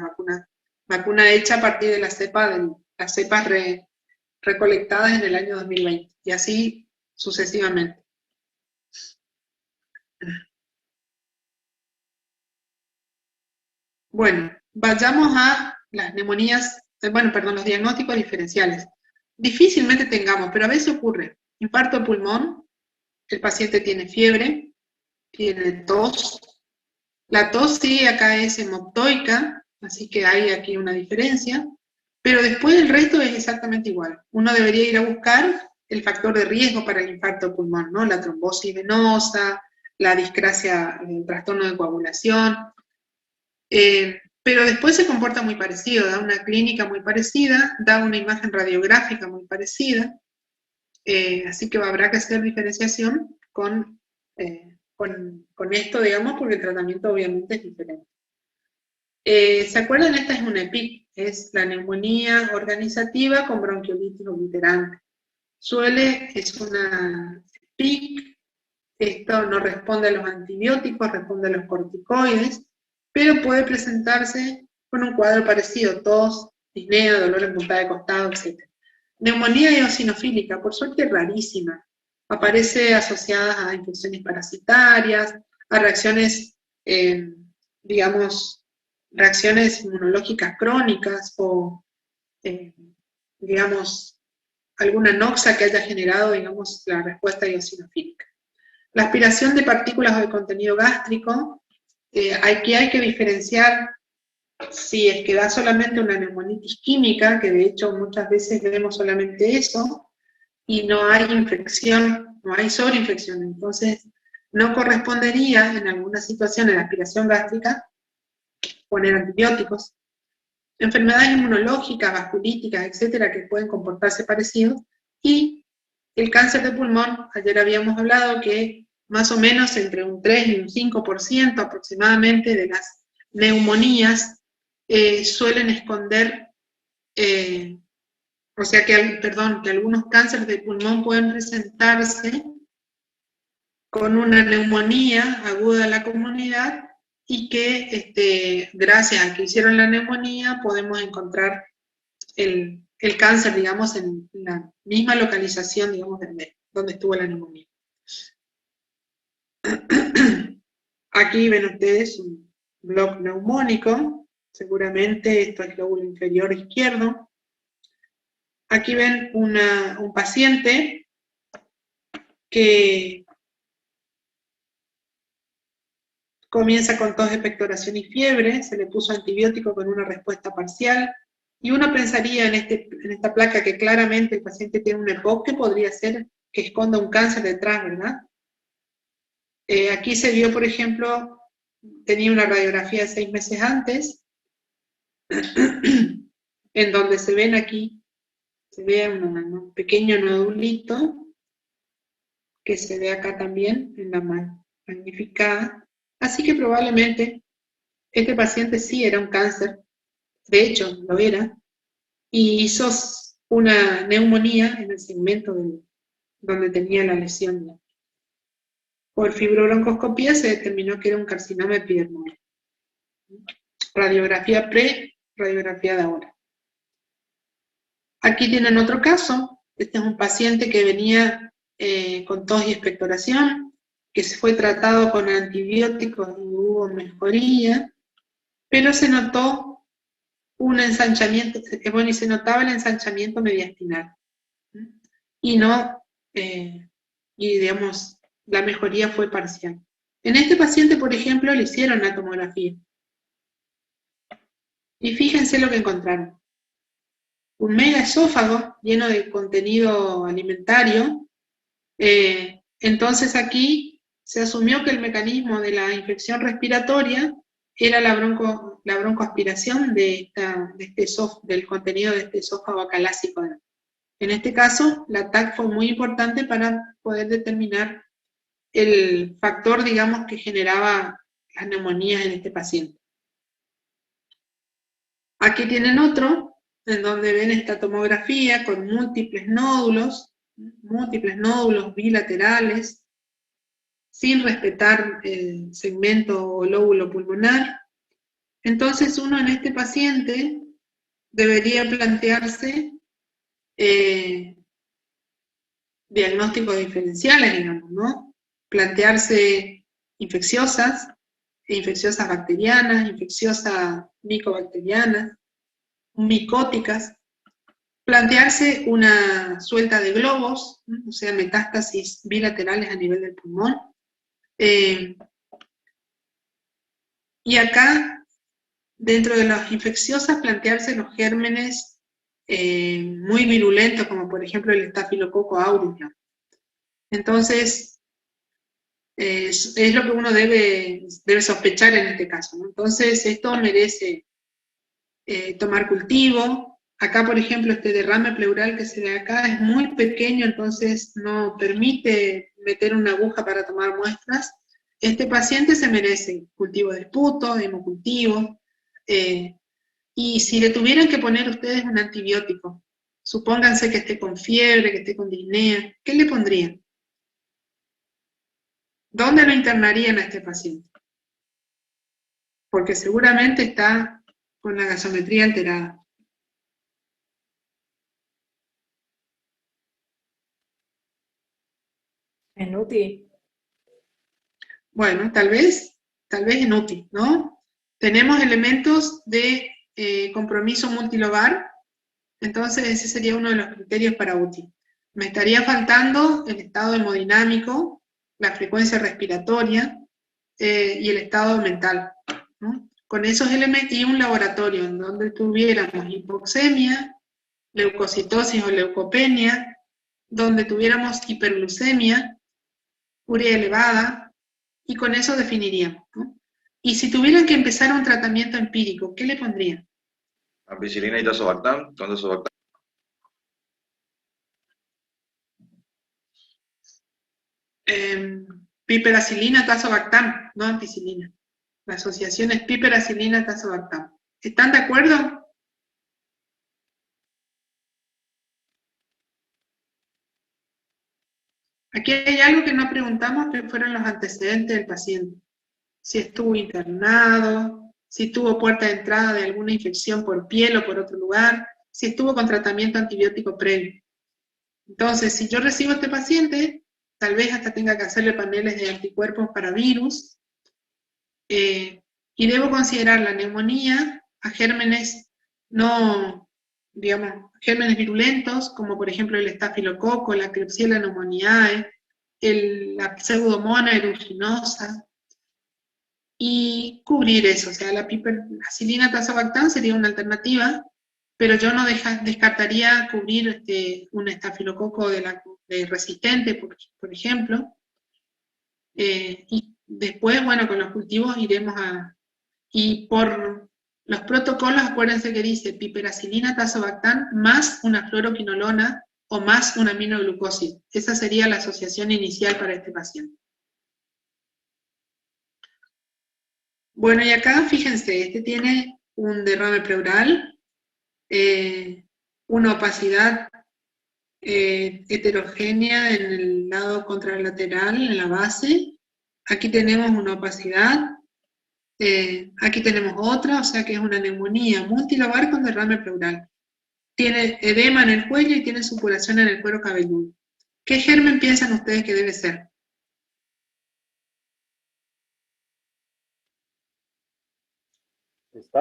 vacuna hecha a partir de las cepas recolectadas en el año 2020, y así sucesivamente. Bueno, vayamos a las neumonías, los diagnósticos diferenciales. Difícilmente tengamos, pero a veces ocurre. Infarto de pulmón, el paciente tiene fiebre, tiene tos. La tos sí acá es hemoptoica, así que hay aquí una diferencia, pero después el resto es exactamente igual. Uno debería ir a buscar el factor de riesgo para el infarto de pulmón, ¿no? La trombosis venosa, la discrasia, el trastorno de coagulación, pero después se comporta muy parecido, da una clínica muy parecida, da una imagen radiográfica muy parecida, así que habrá que hacer diferenciación con esto, digamos, porque el tratamiento obviamente es diferente. ¿Se acuerdan? Esta es una EPIC, es la neumonía organizativa con bronquiolitis obliterante. Es una EPIC, esto no responde a los antibióticos, responde a los corticoides, pero puede presentarse con un cuadro parecido, tos, disnea, dolor en puntada de costado, etc. Neumonía eosinofílica, por suerte rarísima, aparece asociada a infecciones parasitarias, a reacciones, reacciones inmunológicas crónicas o, alguna noxa que haya generado, la respuesta eosinofílica. La aspiración de partículas o de contenido gástrico, aquí hay que diferenciar si es que da solamente una neumonitis química, que de hecho muchas veces vemos solamente eso, y no hay infección, no hay sobreinfección, entonces no correspondería en alguna situación en la aspiración gástrica poner antibióticos. Enfermedades inmunológicas, vasculíticas, etcétera, que pueden comportarse parecidos, y el cáncer de pulmón, ayer habíamos hablado que más o menos entre un 3 y un 5% aproximadamente de las neumonías suelen esconder, que algunos cánceres de pulmón pueden presentarse con una neumonía aguda en la comunidad y que gracias a que hicieron la neumonía podemos encontrar el cáncer, digamos, en la misma localización, digamos, donde estuvo la neumonía. Aquí ven ustedes un bloc neumónico, seguramente esto es el lóbulo inferior izquierdo. Aquí ven un paciente que comienza con tos, expectoración y fiebre, se le puso antibiótico con una respuesta parcial, y uno pensaría en esta placa que claramente el paciente tiene un EPOC que podría ser que esconda un cáncer detrás, ¿verdad? Aquí se vio, por ejemplo, tenía una radiografía de 6 meses antes, en donde se ven aquí, se ve un pequeño nodulito, que se ve acá también, en la magnificada. Así que probablemente este paciente sí era un cáncer, de hecho lo era, y hizo una neumonía en el segmento donde tenía la lesión. Por fibrobroncoscopía se determinó que era un carcinoma epidermoide. Radiografía pre, radiografía de ahora. Aquí tienen otro caso. Este es un paciente que venía con tos y expectoración, que se fue tratado con antibióticos y hubo mejoría, pero se notó un ensanchamiento, bueno, y se notaba el ensanchamiento mediastinal. Y no, y digamos, la mejoría fue parcial. En este paciente, por ejemplo, le hicieron la tomografía. Y fíjense lo que encontraron. Un megaesófago lleno de contenido alimentario. Entonces aquí se asumió que el mecanismo de la infección respiratoria era la broncoaspiración del contenido de este esófago acalásico. En este caso, la TAC fue muy importante para poder determinar el factor, digamos, que generaba las neumonías en este paciente. Aquí tienen otro, en donde ven esta tomografía con múltiples nódulos bilaterales, sin respetar el segmento o lóbulo pulmonar. Entonces uno en este paciente debería plantearse diagnósticos diferenciales, digamos, ¿no? Plantearse infecciosas bacterianas, infecciosas micobacterianas, micóticas, plantearse una suelta de globos, ¿no? O sea, metástasis bilaterales a nivel del pulmón. Y acá, dentro de las infecciosas, plantearse los gérmenes muy virulentos, como por ejemplo el estafilococo aureus. Entonces, es lo que uno debe sospechar en este caso, ¿no? Entonces, esto merece tomar cultivo. Acá, por ejemplo, este derrame pleural que se ve acá es muy pequeño, entonces no permite meter una aguja para tomar muestras. Este paciente se merece cultivo de esputo, hemocultivo, y si le tuvieran que poner ustedes un antibiótico, supónganse que esté con fiebre, que esté con disnea, ¿qué le pondrían? ¿Dónde lo internarían a este paciente? Porque seguramente está con la gasometría alterada. ¿En UTI? Bueno, tal vez en UTI, ¿no? Tenemos elementos de compromiso multilobar, entonces ese sería uno de los criterios para UTI. Me estaría faltando el estado hemodinámico, la frecuencia respiratoria y el estado mental, ¿no? Con esos elementos y un laboratorio en donde tuviéramos hipoxemia, leucocitosis o leucopenia, donde tuviéramos hiperglucemia, urea elevada, y con eso definiríamos, ¿no? Y si tuvieran que empezar un tratamiento empírico, ¿qué le pondrían? Ampicilina y tazobactam, con tazobactam. Piperacilina, tazobactam, no ampicilina. La asociación es piperacilina, tazobactam. ¿Están de acuerdo? Aquí hay algo que no preguntamos, que fueron los antecedentes del paciente. Si estuvo internado, si tuvo puerta de entrada de alguna infección por piel o por otro lugar, si estuvo con tratamiento antibiótico previo. Entonces, si yo recibo a este paciente, tal vez hasta tenga que hacerle paneles de anticuerpos para virus, y debo considerar la neumonía a gérmenes no, digamos, gérmenes virulentos, como por ejemplo el estafilococo, la Klebsiella pneumoniae, la pseudomonas aeruginosa, y cubrir eso. O sea, la piperacilina tazobactam sería una alternativa, pero yo no descartaría cubrir un estafilococo resistente, por ejemplo. Y después, bueno, con los cultivos iremos y por los protocolos, acuérdense que dice piperacilina tazobactam más una fluoroquinolona o más una aminoglucosis. Esa sería la asociación inicial para este paciente. Bueno, y acá, fíjense, este tiene un derrame pleural, una opacidad heterogénea en el lado contralateral, en la base. Aquí tenemos una opacidad Aquí tenemos otra, o sea que es una neumonía multilobar con derrame pleural. Tiene edema en el cuello y tiene supuración en el cuero cabelludo. ¿Qué germen piensan ustedes que debe ser?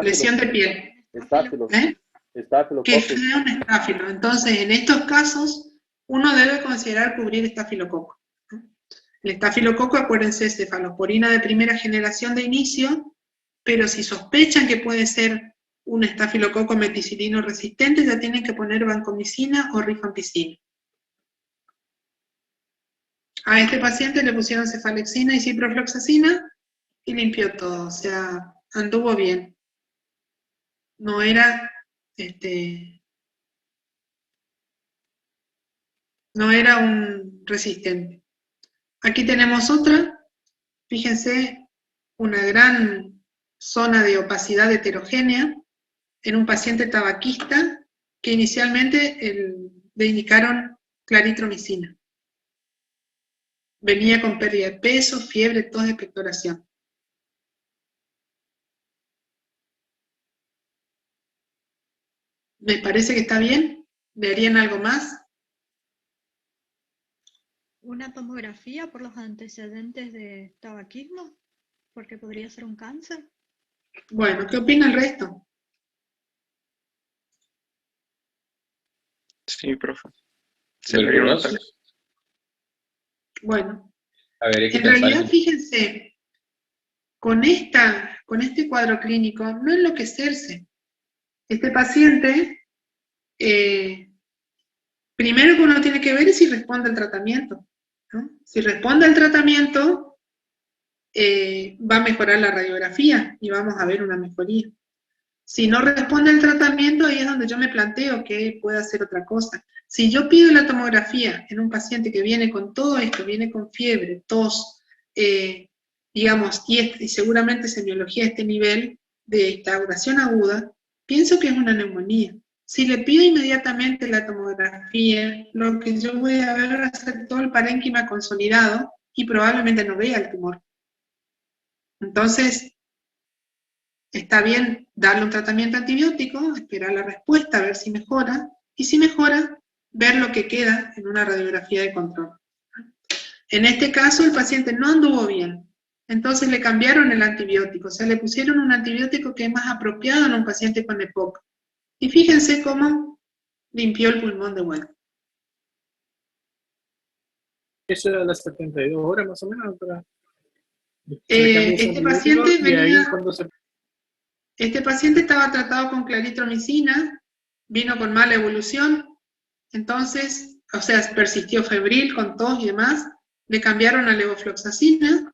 Lesión de piel. Estáfilo. Qué feo un estáfilo. Entonces, en estos casos, uno debe considerar cubrir estafilococo. El estafilococo, acuérdense, es cefalosporina de primera generación de inicio, pero si sospechan que puede ser un estafilococo meticilino resistente, ya tienen que poner vancomicina o rifampicina. A este paciente le pusieron cefalexina y ciprofloxacina y limpió todo, o sea, anduvo bien. No era, no era un resistente. Aquí tenemos otra, fíjense, una gran zona de opacidad heterogénea en un paciente tabaquista que inicialmente le indicaron claritromicina. Venía con pérdida de peso, fiebre, tos, expectoración. ¿Les parece que está bien? ¿Le harían algo más? ¿Una tomografía por los antecedentes de tabaquismo? Porque podría ser un cáncer. Bueno, ¿qué opina el resto? Sí, profe. Bueno, A ver, hay que en pensar realidad, en- fíjense, con este cuadro clínico, no enloquecerse. Este paciente, primero que uno tiene que ver es si responde al tratamiento, ¿no? Si responde al tratamiento, va a mejorar la radiografía y vamos a ver una mejoría. Si no responde al tratamiento, ahí es donde yo me planteo que puede hacer otra cosa. Si yo pido la tomografía en un paciente que viene con todo esto, viene con fiebre, tos, digamos, y seguramente semiología a este nivel de instauración aguda, pienso que es una neumonía. Si le pido inmediatamente la tomografía, lo que yo voy a ver va a ser todo el parénquima consolidado y probablemente no vea el tumor. Entonces, está bien darle un tratamiento antibiótico, esperar la respuesta, a ver si mejora, y si mejora, ver lo que queda en una radiografía de control. En este caso, el paciente no anduvo bien, entonces le cambiaron el antibiótico, o sea, le pusieron un antibiótico que es más apropiado en un paciente con EPOC. Y fíjense cómo limpió el pulmón de vuelta. Eso era las 72 horas más o menos. Este paciente Este paciente estaba tratado con claritromicina, vino con mala evolución, entonces, o sea, persistió febril, con tos y demás, le cambiaron a levofloxacina,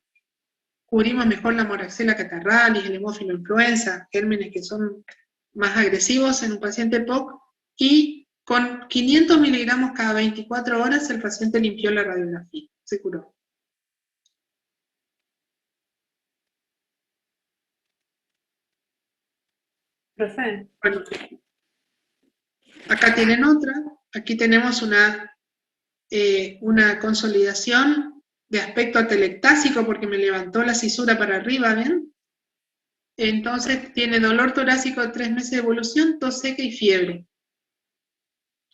cubrimos mejor la moraxella catarralis, el hemófilo influenza, gérmenes que son más agresivos en un paciente POC, y con 500 miligramos cada 24 horas el paciente limpió la radiografía, se curó. Profe. Bueno, acá tienen otra, aquí tenemos una consolidación de aspecto atelectásico porque me levantó la cisura para arriba, ¿ven? Entonces tiene dolor torácico de 3 meses de evolución, tos seca y fiebre.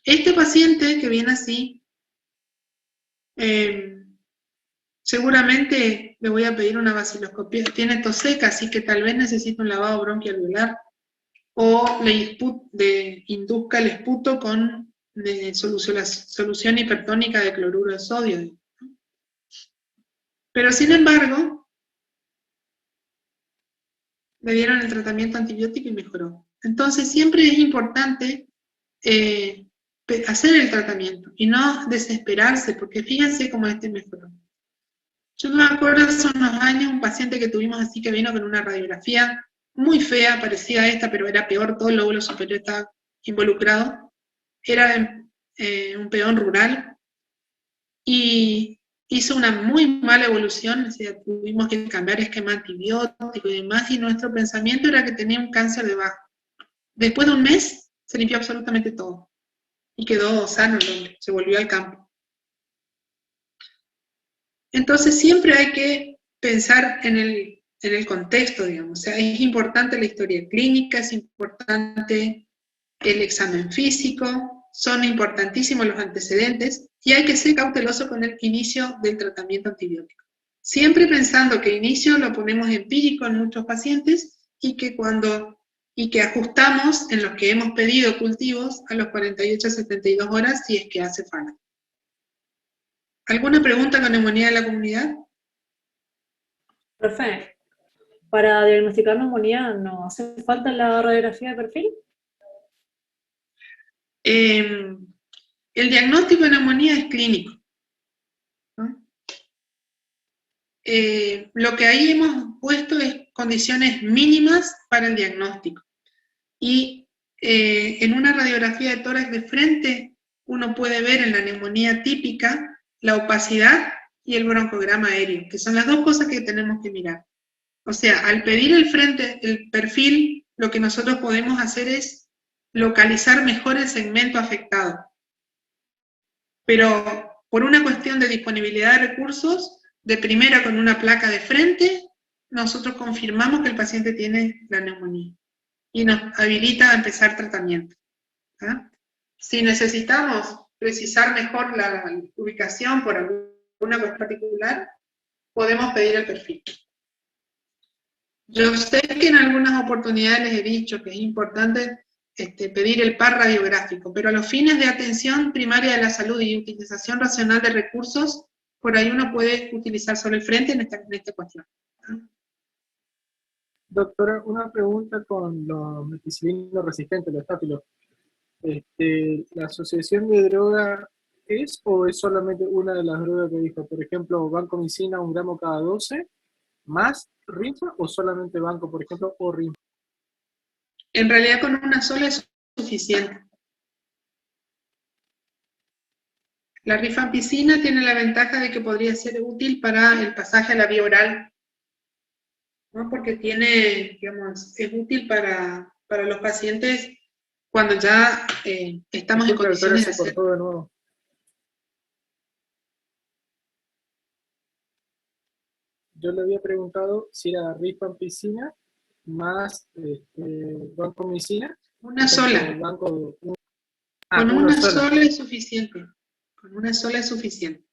Este paciente que viene así, seguramente le voy a pedir una vaciloscopía, tiene tos seca, así que tal vez necesita un lavado bronquialveolar, o le induzca el esputo con solución hipertónica de cloruro de sodio. Pero sin embargo, le dieron el tratamiento antibiótico y mejoró. Entonces siempre es importante hacer el tratamiento y no desesperarse, porque fíjense cómo este mejoró. Yo me acuerdo hace unos años un paciente que tuvimos así que vino con una radiografía muy fea, parecía a esta, pero era peor, todo el lóbulo superior estaba involucrado. Era un peón rural y hizo una muy mala evolución, o sea, tuvimos que cambiar esquema antibiótico y demás, y nuestro pensamiento era que tenía un cáncer de bajo. Después de un mes se limpió absolutamente todo y quedó sano el hombre, se volvió al campo. Entonces siempre hay que pensar en el contexto, digamos. O sea, es importante la historia clínica, es importante el examen físico, son importantísimos los antecedentes, y hay que ser cauteloso con el inicio del tratamiento antibiótico. Siempre pensando que inicio lo ponemos empírico en muchos pacientes, y que ajustamos en los que hemos pedido cultivos a los 48 a 72 horas si es que hace falta. ¿Alguna pregunta con neumonía de la comunidad? Profe, para diagnosticar neumonía, ¿no hace falta la radiografía de perfil? El diagnóstico de neumonía es clínico, ¿no? Lo que ahí hemos puesto es condiciones mínimas para el diagnóstico. Y en una radiografía de tórax de frente, uno puede ver en la neumonía típica la opacidad y el broncograma aéreo, que son las dos cosas que tenemos que mirar. O sea, al pedir el perfil, lo que nosotros podemos hacer es localizar mejor el segmento afectado. Pero por una cuestión de disponibilidad de recursos, de primera con una placa de frente, nosotros confirmamos que el paciente tiene la neumonía y nos habilita a empezar tratamiento. ¿Ah? Si necesitamos precisar mejor la ubicación por alguna cuestión particular, podemos pedir el perfil. Yo sé que en algunas oportunidades les he dicho que es importante pedir el par radiográfico, pero a los fines de atención primaria de la salud y utilización racional de recursos, por ahí uno puede utilizar solo el frente en esta cuestión. Doctora, una pregunta con los meticilinos resistentes, los estátilos. ¿La asociación de droga es o es solamente una de las drogas que dijo? Por ejemplo, vancomicina 1 gramo cada 12, más rifa, o solamente banco, por ejemplo, o rifa. En realidad con una sola es suficiente. La rifampicina tiene la ventaja de que podría ser útil para el pasaje a la vía oral, ¿no? Porque tiene, digamos, es útil para los pacientes cuando ya estamos en condiciones de hacer. De nuevo. Yo le había preguntado si era rifampicina más vancomicina. Una sola. Con una sola es suficiente. Con una sola es suficiente.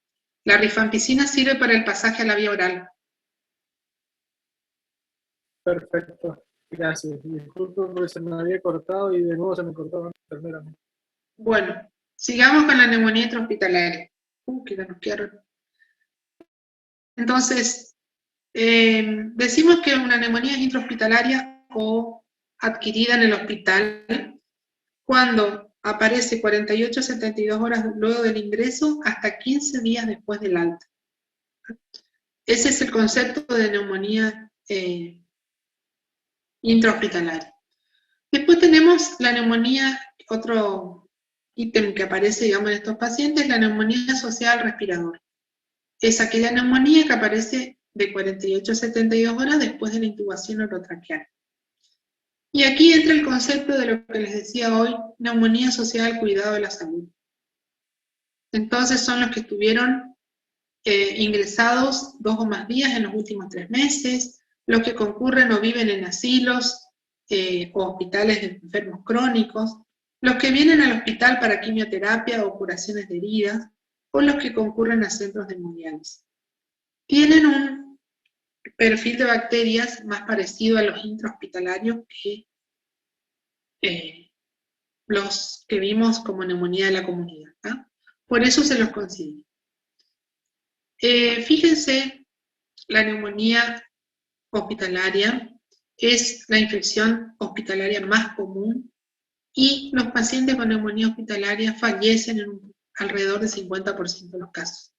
La rifampicina sirve para el pasaje a la vía oral. Perfecto. Gracias. Disculpe porque se me había cortado y de nuevo se me cortó. Bueno, sigamos con la neumonía intrahospitalaria. Que nos queda. Entonces, decimos que una neumonía es intrahospitalaria o adquirida en el hospital cuando aparece 48 a 72 horas luego del ingreso hasta 15 días después del alta. Ese es el concepto de neumonía intrahospitalaria. Después tenemos la neumonía, otro ítem que aparece, digamos, en estos pacientes, la neumonía asociada al respirador. Es aquella neumonía que aparece de 48 a 72 horas después de la intubación orotraqueal. Y aquí entra el concepto de lo que les decía hoy, neumonía asociada al cuidado de la salud. Entonces son los que estuvieron ingresados 2 o más días en los últimos 3 meses, los que concurren o viven en asilos o hospitales de enfermos crónicos, los que vienen al hospital para quimioterapia o curaciones de heridas, o los que concurren a centros de hemodiálisis. Tienen un perfil de bacterias más parecido a los intrahospitalarios que los que vimos como neumonía de la comunidad, ¿ah? Por eso se los considera. Fíjense, la neumonía hospitalaria es la infección hospitalaria más común y los pacientes con neumonía hospitalaria fallecen en alrededor del 50% de los casos.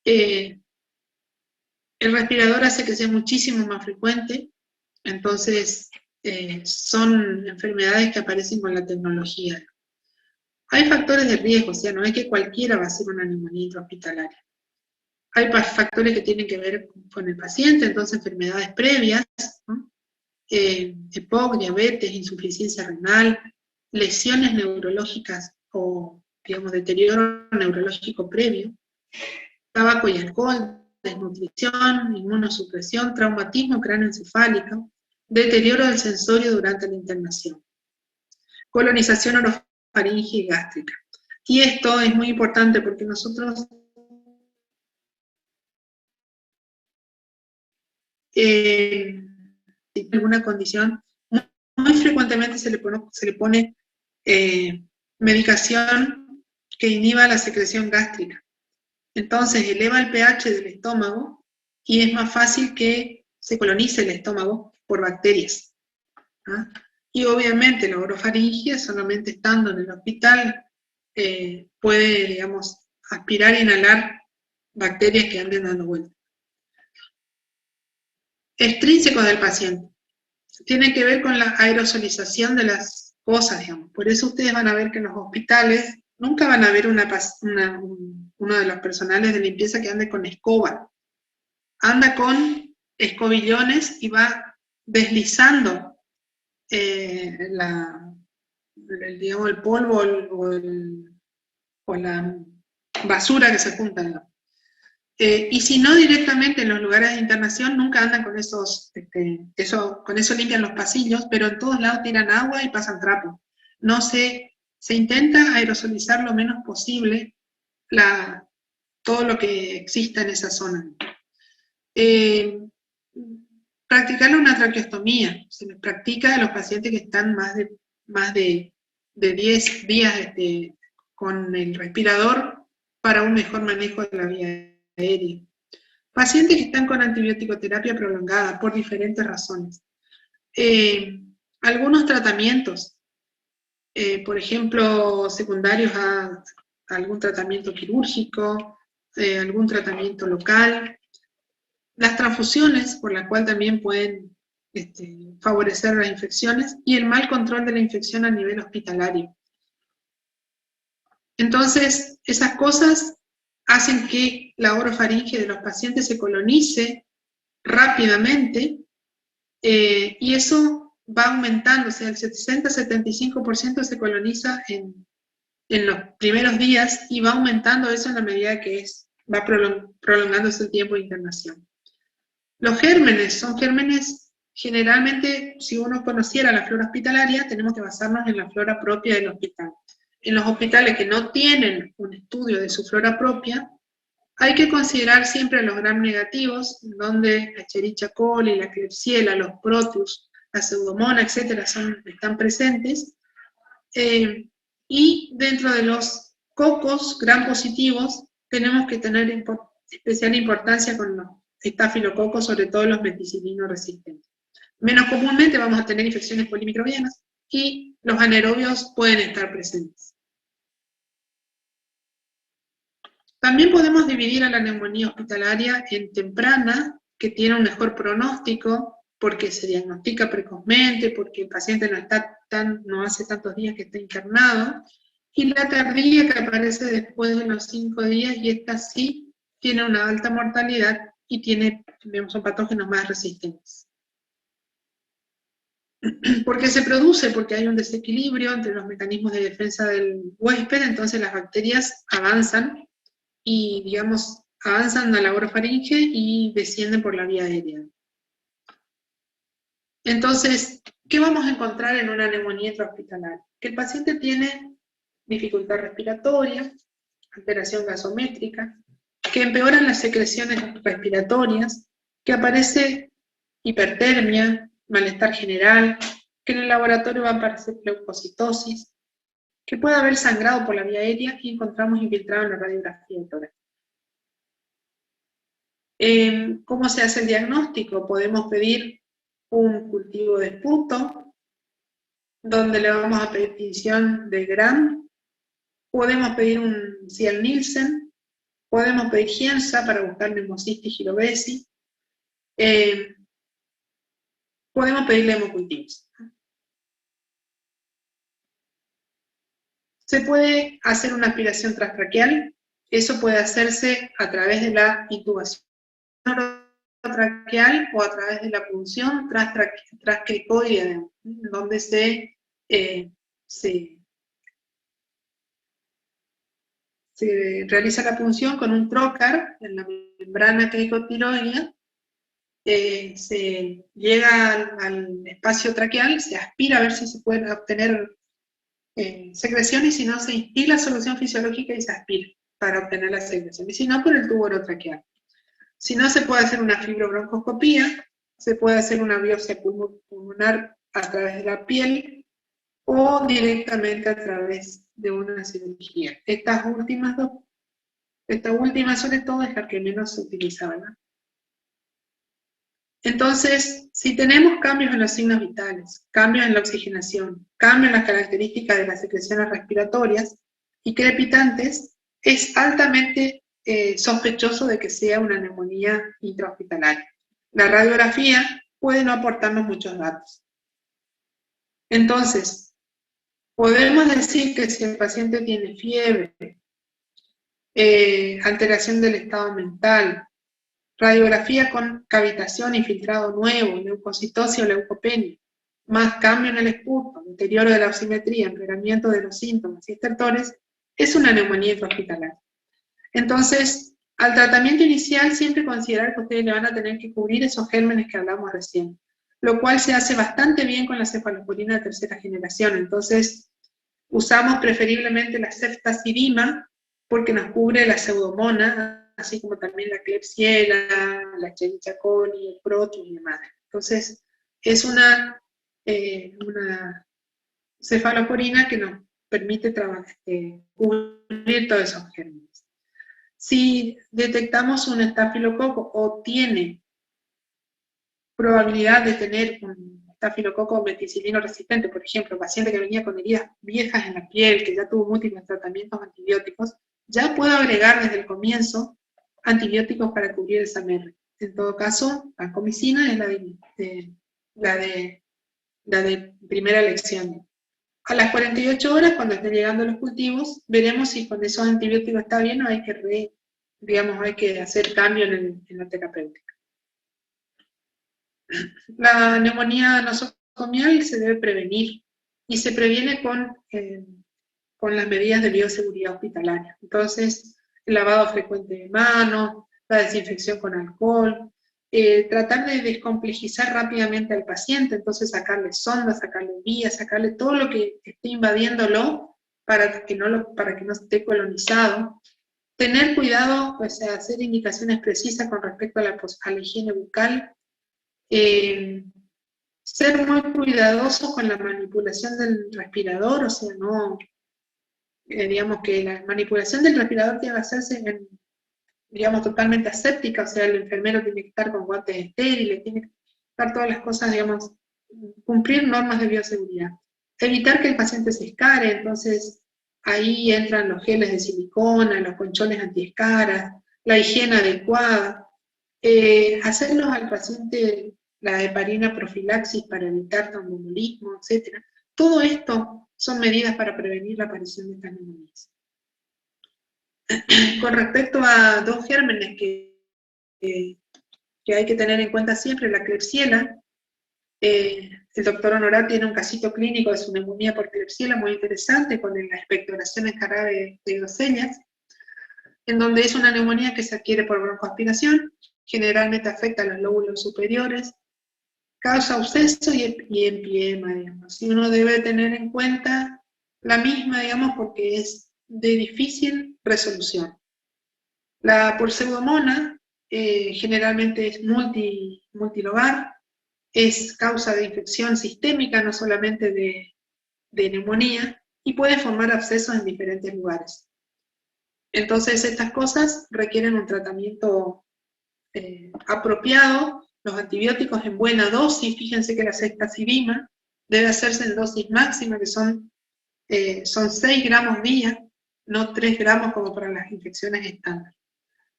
El respirador hace que sea muchísimo más frecuente, entonces son enfermedades que aparecen con la tecnología. Hay factores de riesgo, o sea, no es que cualquiera va a ser una neumonía intrahospitalaria. Hay factores que tienen que ver con el paciente, entonces enfermedades previas, ¿no? EPOC, diabetes, insuficiencia renal, lesiones neurológicas o, digamos, deterioro neurológico previo, tabaco y alcohol, desnutrición, inmunosupresión, traumatismo cráneoencefálico, deterioro del sensorio durante la internación, colonización orofaringea y gástrica. Y esto es muy importante porque nosotros si alguna condición, muy frecuentemente se le pone medicación que inhiba la secreción gástrica. Entonces eleva el pH del estómago y es más fácil que se colonice el estómago por bacterias. ¿Ah? Y obviamente la orofaringe, solamente estando en el hospital, puede, digamos, aspirar e inhalar bacterias que anden dando vueltas. Extrínsecos del paciente. Tiene que ver con la aerosolización de las cosas, digamos. Por eso ustedes van a ver que en los hospitales nunca van a ver uno de los personales de limpieza que ande con escoba. Anda con escobillones y va deslizando digamos, el polvo o la basura que se juntan. Y si no directamente en los lugares de internación, nunca andan con con eso limpian los pasillos, pero en todos lados tiran agua y pasan trapo. No se intenta aerosolizar lo menos posible todo lo que exista en esa zona. Practicar una traqueostomía, se les practica a los pacientes que están más de 10 días con el respirador para un mejor manejo de la vía aérea. Pacientes que están con antibiótico-terapia prolongada por diferentes razones. Algunos tratamientos, por ejemplo, secundarios a algún tratamiento quirúrgico, algún tratamiento local. Las transfusiones, por la cual también pueden favorecer las infecciones, y el mal control de la infección a nivel hospitalario. Entonces, esas cosas hacen que la orofaringe de los pacientes se colonice rápidamente, y eso va aumentando, o sea, el 60-75% se coloniza en los primeros días, y va aumentando eso en la medida que va prolongándose el tiempo de internación. Los gérmenes son gérmenes, generalmente, si uno conociera la flora hospitalaria, tenemos que basarnos en la flora propia del hospital. En los hospitales que no tienen un estudio de su flora propia, hay que considerar siempre los gram negativos, donde la Escherichia coli, la Klebsiella, los Proteus, la Pseudomonas, etcétera, están presentes. Y dentro de los cocos gram positivos, tenemos que tener especial importancia con los estafilococos, sobre todo los meticilino resistentes. Menos comúnmente vamos a tener infecciones polimicrobianas, y los anaerobios pueden estar presentes. También podemos dividir a la neumonía hospitalaria en temprana, que tiene un mejor pronóstico, porque se diagnostica precozmente, porque el paciente no hace tantos días que está internado, y la tardía, que aparece después de los 5 días, y esta sí tiene una alta mortalidad y son patógenos más resistentes. ¿Por qué se produce? Porque hay un desequilibrio entre los mecanismos de defensa del huésped, entonces las bacterias avanzan y, digamos, avanzan a la orofaringe y descienden por la vía aérea. Entonces, ¿qué vamos a encontrar en una neumonía intrahospitalaria? Que el paciente tiene dificultad respiratoria, alteración gasométrica, que empeoran las secreciones respiratorias, que aparece hipertermia, malestar general, que en el laboratorio va a aparecer leucocitosis, que puede haber sangrado por la vía aérea y encontramos infiltrado en la radiografía de tórax. ¿Cómo se hace el diagnóstico? Podemos pedir un cultivo de esputo, donde le vamos a pedir tinción de Gram, podemos pedir un Ciel-Nielsen, podemos pedir Giemsa para buscar neumocistis girovesi, podemos pedirle hemocultivos. Se puede hacer una aspiración transtraqueal, eso puede hacerse a través de la intubación traqueal o a través de la punción transcricoidea, donde se se realiza la punción con un trocar en la membrana queicotiroidea, se llega al espacio traqueal, se aspira a ver si se pueden obtener secreción, y si no, se instila solución fisiológica y se aspira para obtener la secreción, y si no, por el tubo orotraqueal. Si no, se puede hacer una fibrobroncoscopía, se puede hacer una biopsia pulmonar a través de la piel o directamente a través de una cirugía. Estas últimas sobre todo es la que menos se utiliza, ¿verdad? Entonces, si tenemos cambios en los signos vitales, cambios en la oxigenación, cambios en las características de las secreciones respiratorias y crepitantes, es altamente sospechoso de que sea una neumonía intrahospitalaria. La radiografía puede no aportarnos muchos datos. Entonces, podemos decir que si el paciente tiene fiebre, alteración del estado mental, radiografía con cavitación y filtrado nuevo, leucocitosis o leucopenia, más cambio en el esputo, deterioro de la oximetría, empeoramiento de los síntomas y estertores, es una neumonía intrahospitalaria. Entonces, al tratamiento inicial siempre considerar que ustedes le van a tener que cubrir esos gérmenes que hablamos recién, lo cual se hace bastante bien con la cefalosporina de tercera generación. Entonces, usamos preferiblemente la ceftazidima porque nos cubre la pseudomonas, así como también la Klebsiella, la Escherichia coli, el Proteus y demás. Entonces, es una cefalosporina que nos permite cubrir todos esos gérmenes. Si detectamos un estafilococo o tiene probabilidad de tener un estafilococo meticilino resistente, por ejemplo, paciente que venía con heridas viejas en la piel, que ya tuvo múltiples tratamientos antibióticos, ya puedo agregar desde el comienzo antibióticos para cubrir el SAMR. En todo caso, la vancomicina es la de primera elección. A las 48 horas, cuando estén llegando los cultivos, veremos si con esos antibióticos está bien o hay que hacer cambio en la terapéutica. La neumonía nosocomial se debe prevenir y se previene con las medidas de bioseguridad hospitalaria. Entonces, el lavado frecuente de manos, la desinfección con alcohol, tratar de descomplejizar rápidamente al paciente, entonces sacarle sondas, sacarle vías, sacarle todo lo que esté invadiéndolo para que no esté colonizado. Tener cuidado, pues, hacer indicaciones precisas con respecto a la higiene bucal. Ser muy cuidadoso con la manipulación del respirador, o sea, no, digamos que la manipulación del respirador debe hacerse totalmente aséptica, o sea, el enfermero tiene que estar con guantes estériles, tiene que estar todas las cosas, cumplir normas de bioseguridad. Evitar que el paciente se escare, entonces ahí entran los geles de silicona, los conchones antiescaras, la higiene adecuada, hacernos al paciente la heparina profilaxis para evitar tromboembolismo, etc. Todo esto son medidas para prevenir la aparición de estas neumonías. Con respecto a dos gérmenes que hay que tener en cuenta siempre, la Klebsiella, el doctor Honorat tiene un casito clínico de su neumonía por Klebsiella muy interesante, con la expectoración encargada de grosellas, en donde es una neumonía que se adquiere por broncoaspiración, generalmente afecta a los lóbulos superiores, causa absceso y empiema, digamos. Y uno debe tener en cuenta la misma, porque es de difícil resolución. La por pseudomonas generalmente es multilobar, es causa de infección sistémica, no solamente de neumonía, y puede formar abscesos en diferentes lugares. Entonces, estas cosas requieren un tratamiento apropiado, los antibióticos en buena dosis. Fíjense que la ceftazidima debe hacerse en dosis máxima, que son 6 gramos día, no 3 gramos como para las infecciones estándar.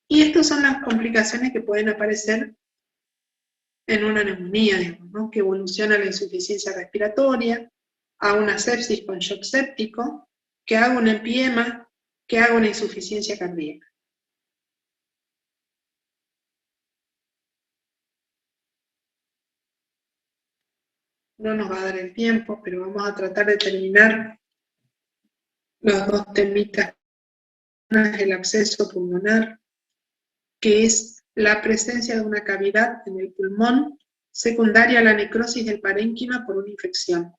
Y estas son las complicaciones que pueden aparecer en una neumonía, ¿no? Que evoluciona a la insuficiencia respiratoria, a una sepsis con shock séptico, que haga un empiema, que haga una insuficiencia cardíaca. No nos va a dar el tiempo, pero vamos a tratar de terminar los dos temitas el absceso pulmonar, que es la presencia de una cavidad en el pulmón secundaria a la necrosis del parénquima por una infección.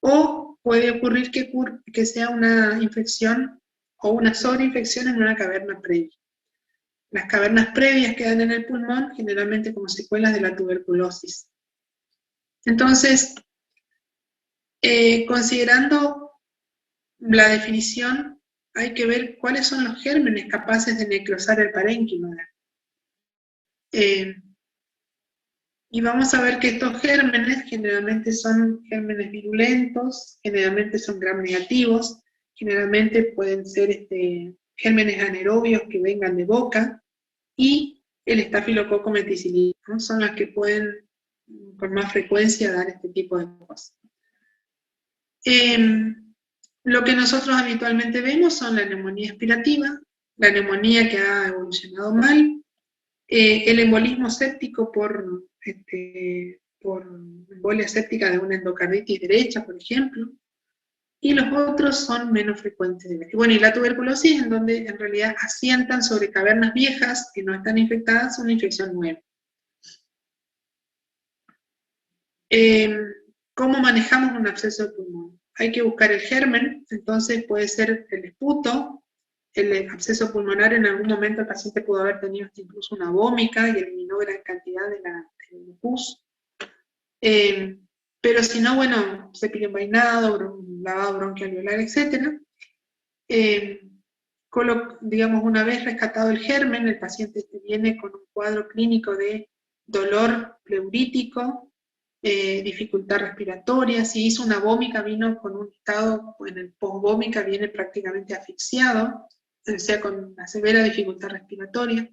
O puede ocurrir que sea una infección o una sobreinfección en una caverna previa. Las cavernas previas quedan en el pulmón generalmente como secuelas de la tuberculosis. Entonces, considerando la definición, hay que ver cuáles son los gérmenes capaces de necrosar el parénquima. Y vamos a ver que estos gérmenes generalmente son gérmenes virulentos, generalmente son gram negativos, generalmente pueden ser gérmenes anaerobios que vengan de boca, y el estafilococo meticilino, ¿no? Son las que pueden con más frecuencia dar este tipo de cosas. Lo que nosotros habitualmente vemos son la neumonía aspirativa, la neumonía que ha evolucionado mal, el embolismo séptico por embolia séptica de una endocarditis derecha, por ejemplo, y los otros son menos frecuentes de ver. Y bueno, y la tuberculosis, en donde en realidad asientan sobre cavernas viejas que no están infectadas, una infección nueva. ¿Cómo manejamos un absceso de pulmón? Hay que buscar el germen, entonces puede ser el esputo, el absceso pulmonar. En algún momento el paciente pudo haber tenido hasta incluso una vómica y eliminó gran cantidad del pus. Pero si no, bueno, cepillo envainado, lavado bronquialveolar, etc. Digamos, una vez rescatado el germen, el paciente viene con un cuadro clínico de dolor pleurítico, dificultad respiratoria. Si hizo una vómica, vino con un estado, en el posvómica viene prácticamente asfixiado, o sea, con una severa dificultad respiratoria.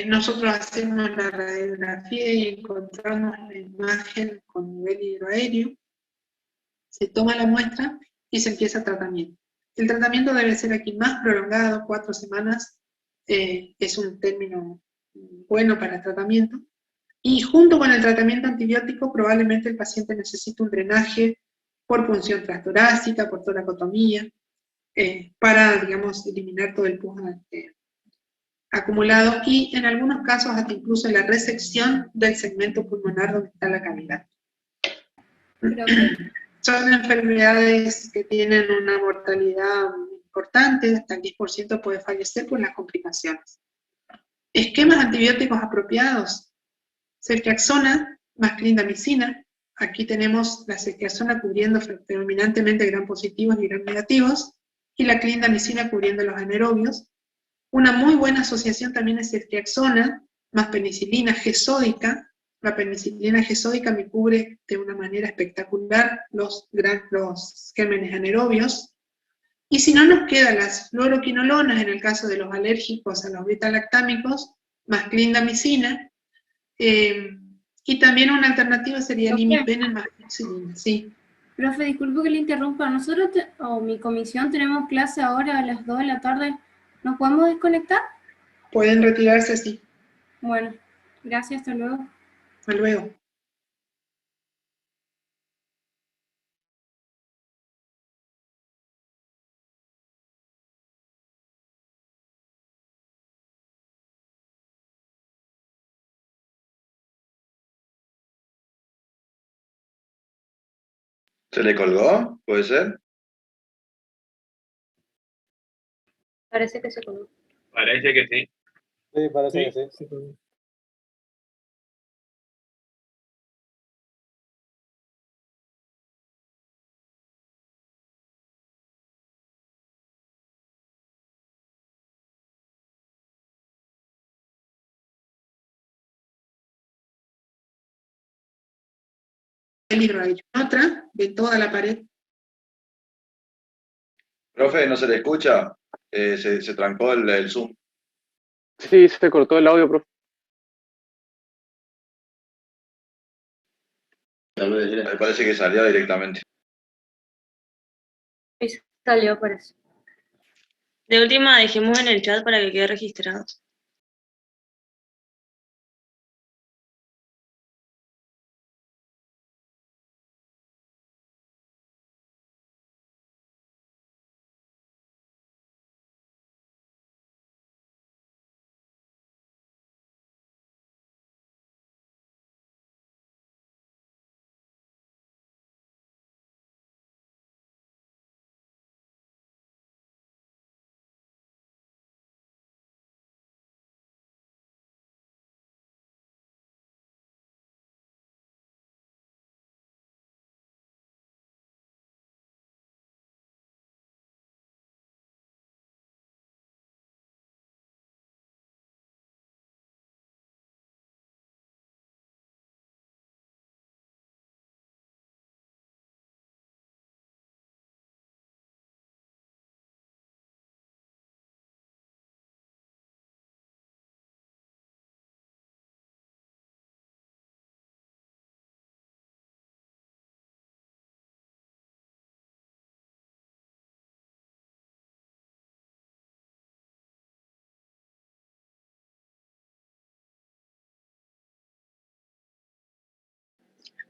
Nosotros hacemos la radiografía y encontramos la imagen con nivel hidroaéreo, se toma la muestra y se empieza el tratamiento. El tratamiento debe ser aquí más prolongado, 4 semanas, es un término bueno para el tratamiento. Y junto con el tratamiento antibiótico, probablemente el paciente necesite un drenaje por punción transtorácica, por toracotomía, para, digamos, eliminar todo el pus acumulado, y en algunos casos hasta incluso la resección del segmento pulmonar donde está la cavidad. Son enfermedades que tienen una mortalidad importante, hasta el 10% puede fallecer por las complicaciones. Esquemas antibióticos apropiados: ceftriaxona más clindamicina. Aquí tenemos la ceftriaxona cubriendo predominantemente gram positivos y gram negativos, y la clindamicina cubriendo los anaerobios. Una muy buena asociación también es ceftriaxona más penicilina G-sódica. La penicilina G-sódica me cubre de una manera espectacular los gérmenes anaerobios. Y si no, nos quedan las fluoroquinolonas en el caso de los alérgicos a los beta-lactámicos, más clindamicina. Y también una alternativa sería el imipenem más penicilina. Sí. Profe, disculpe que le interrumpa. Nosotros, mi comisión, tenemos clase ahora a las 2 de la tarde. ¿Nos podemos desconectar? Pueden retirarse, sí. Bueno, gracias, hasta luego. Hasta luego. ¿Se le colgó? ¿Puede ser? Parece que se colgó. Parece que sí. Sí, parece que sí. El hidroaéreo. Otra, de toda la pared. Profe, ¿no se le escucha? Se trancó el Zoom. Sí, se cortó el audio, profe. Me parece que salió directamente. Salió, parece. De última, dejemos en el chat para que quede registrado.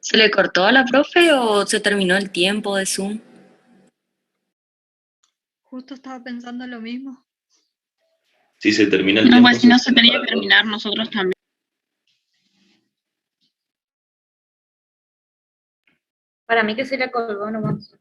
¿Se le cortó a la profe o se terminó el tiempo de Zoom? Justo estaba pensando lo mismo. Si se termina el No, tiempo. pues si no se tenía que terminar, nosotros también. Para mí que se le colgó nomás.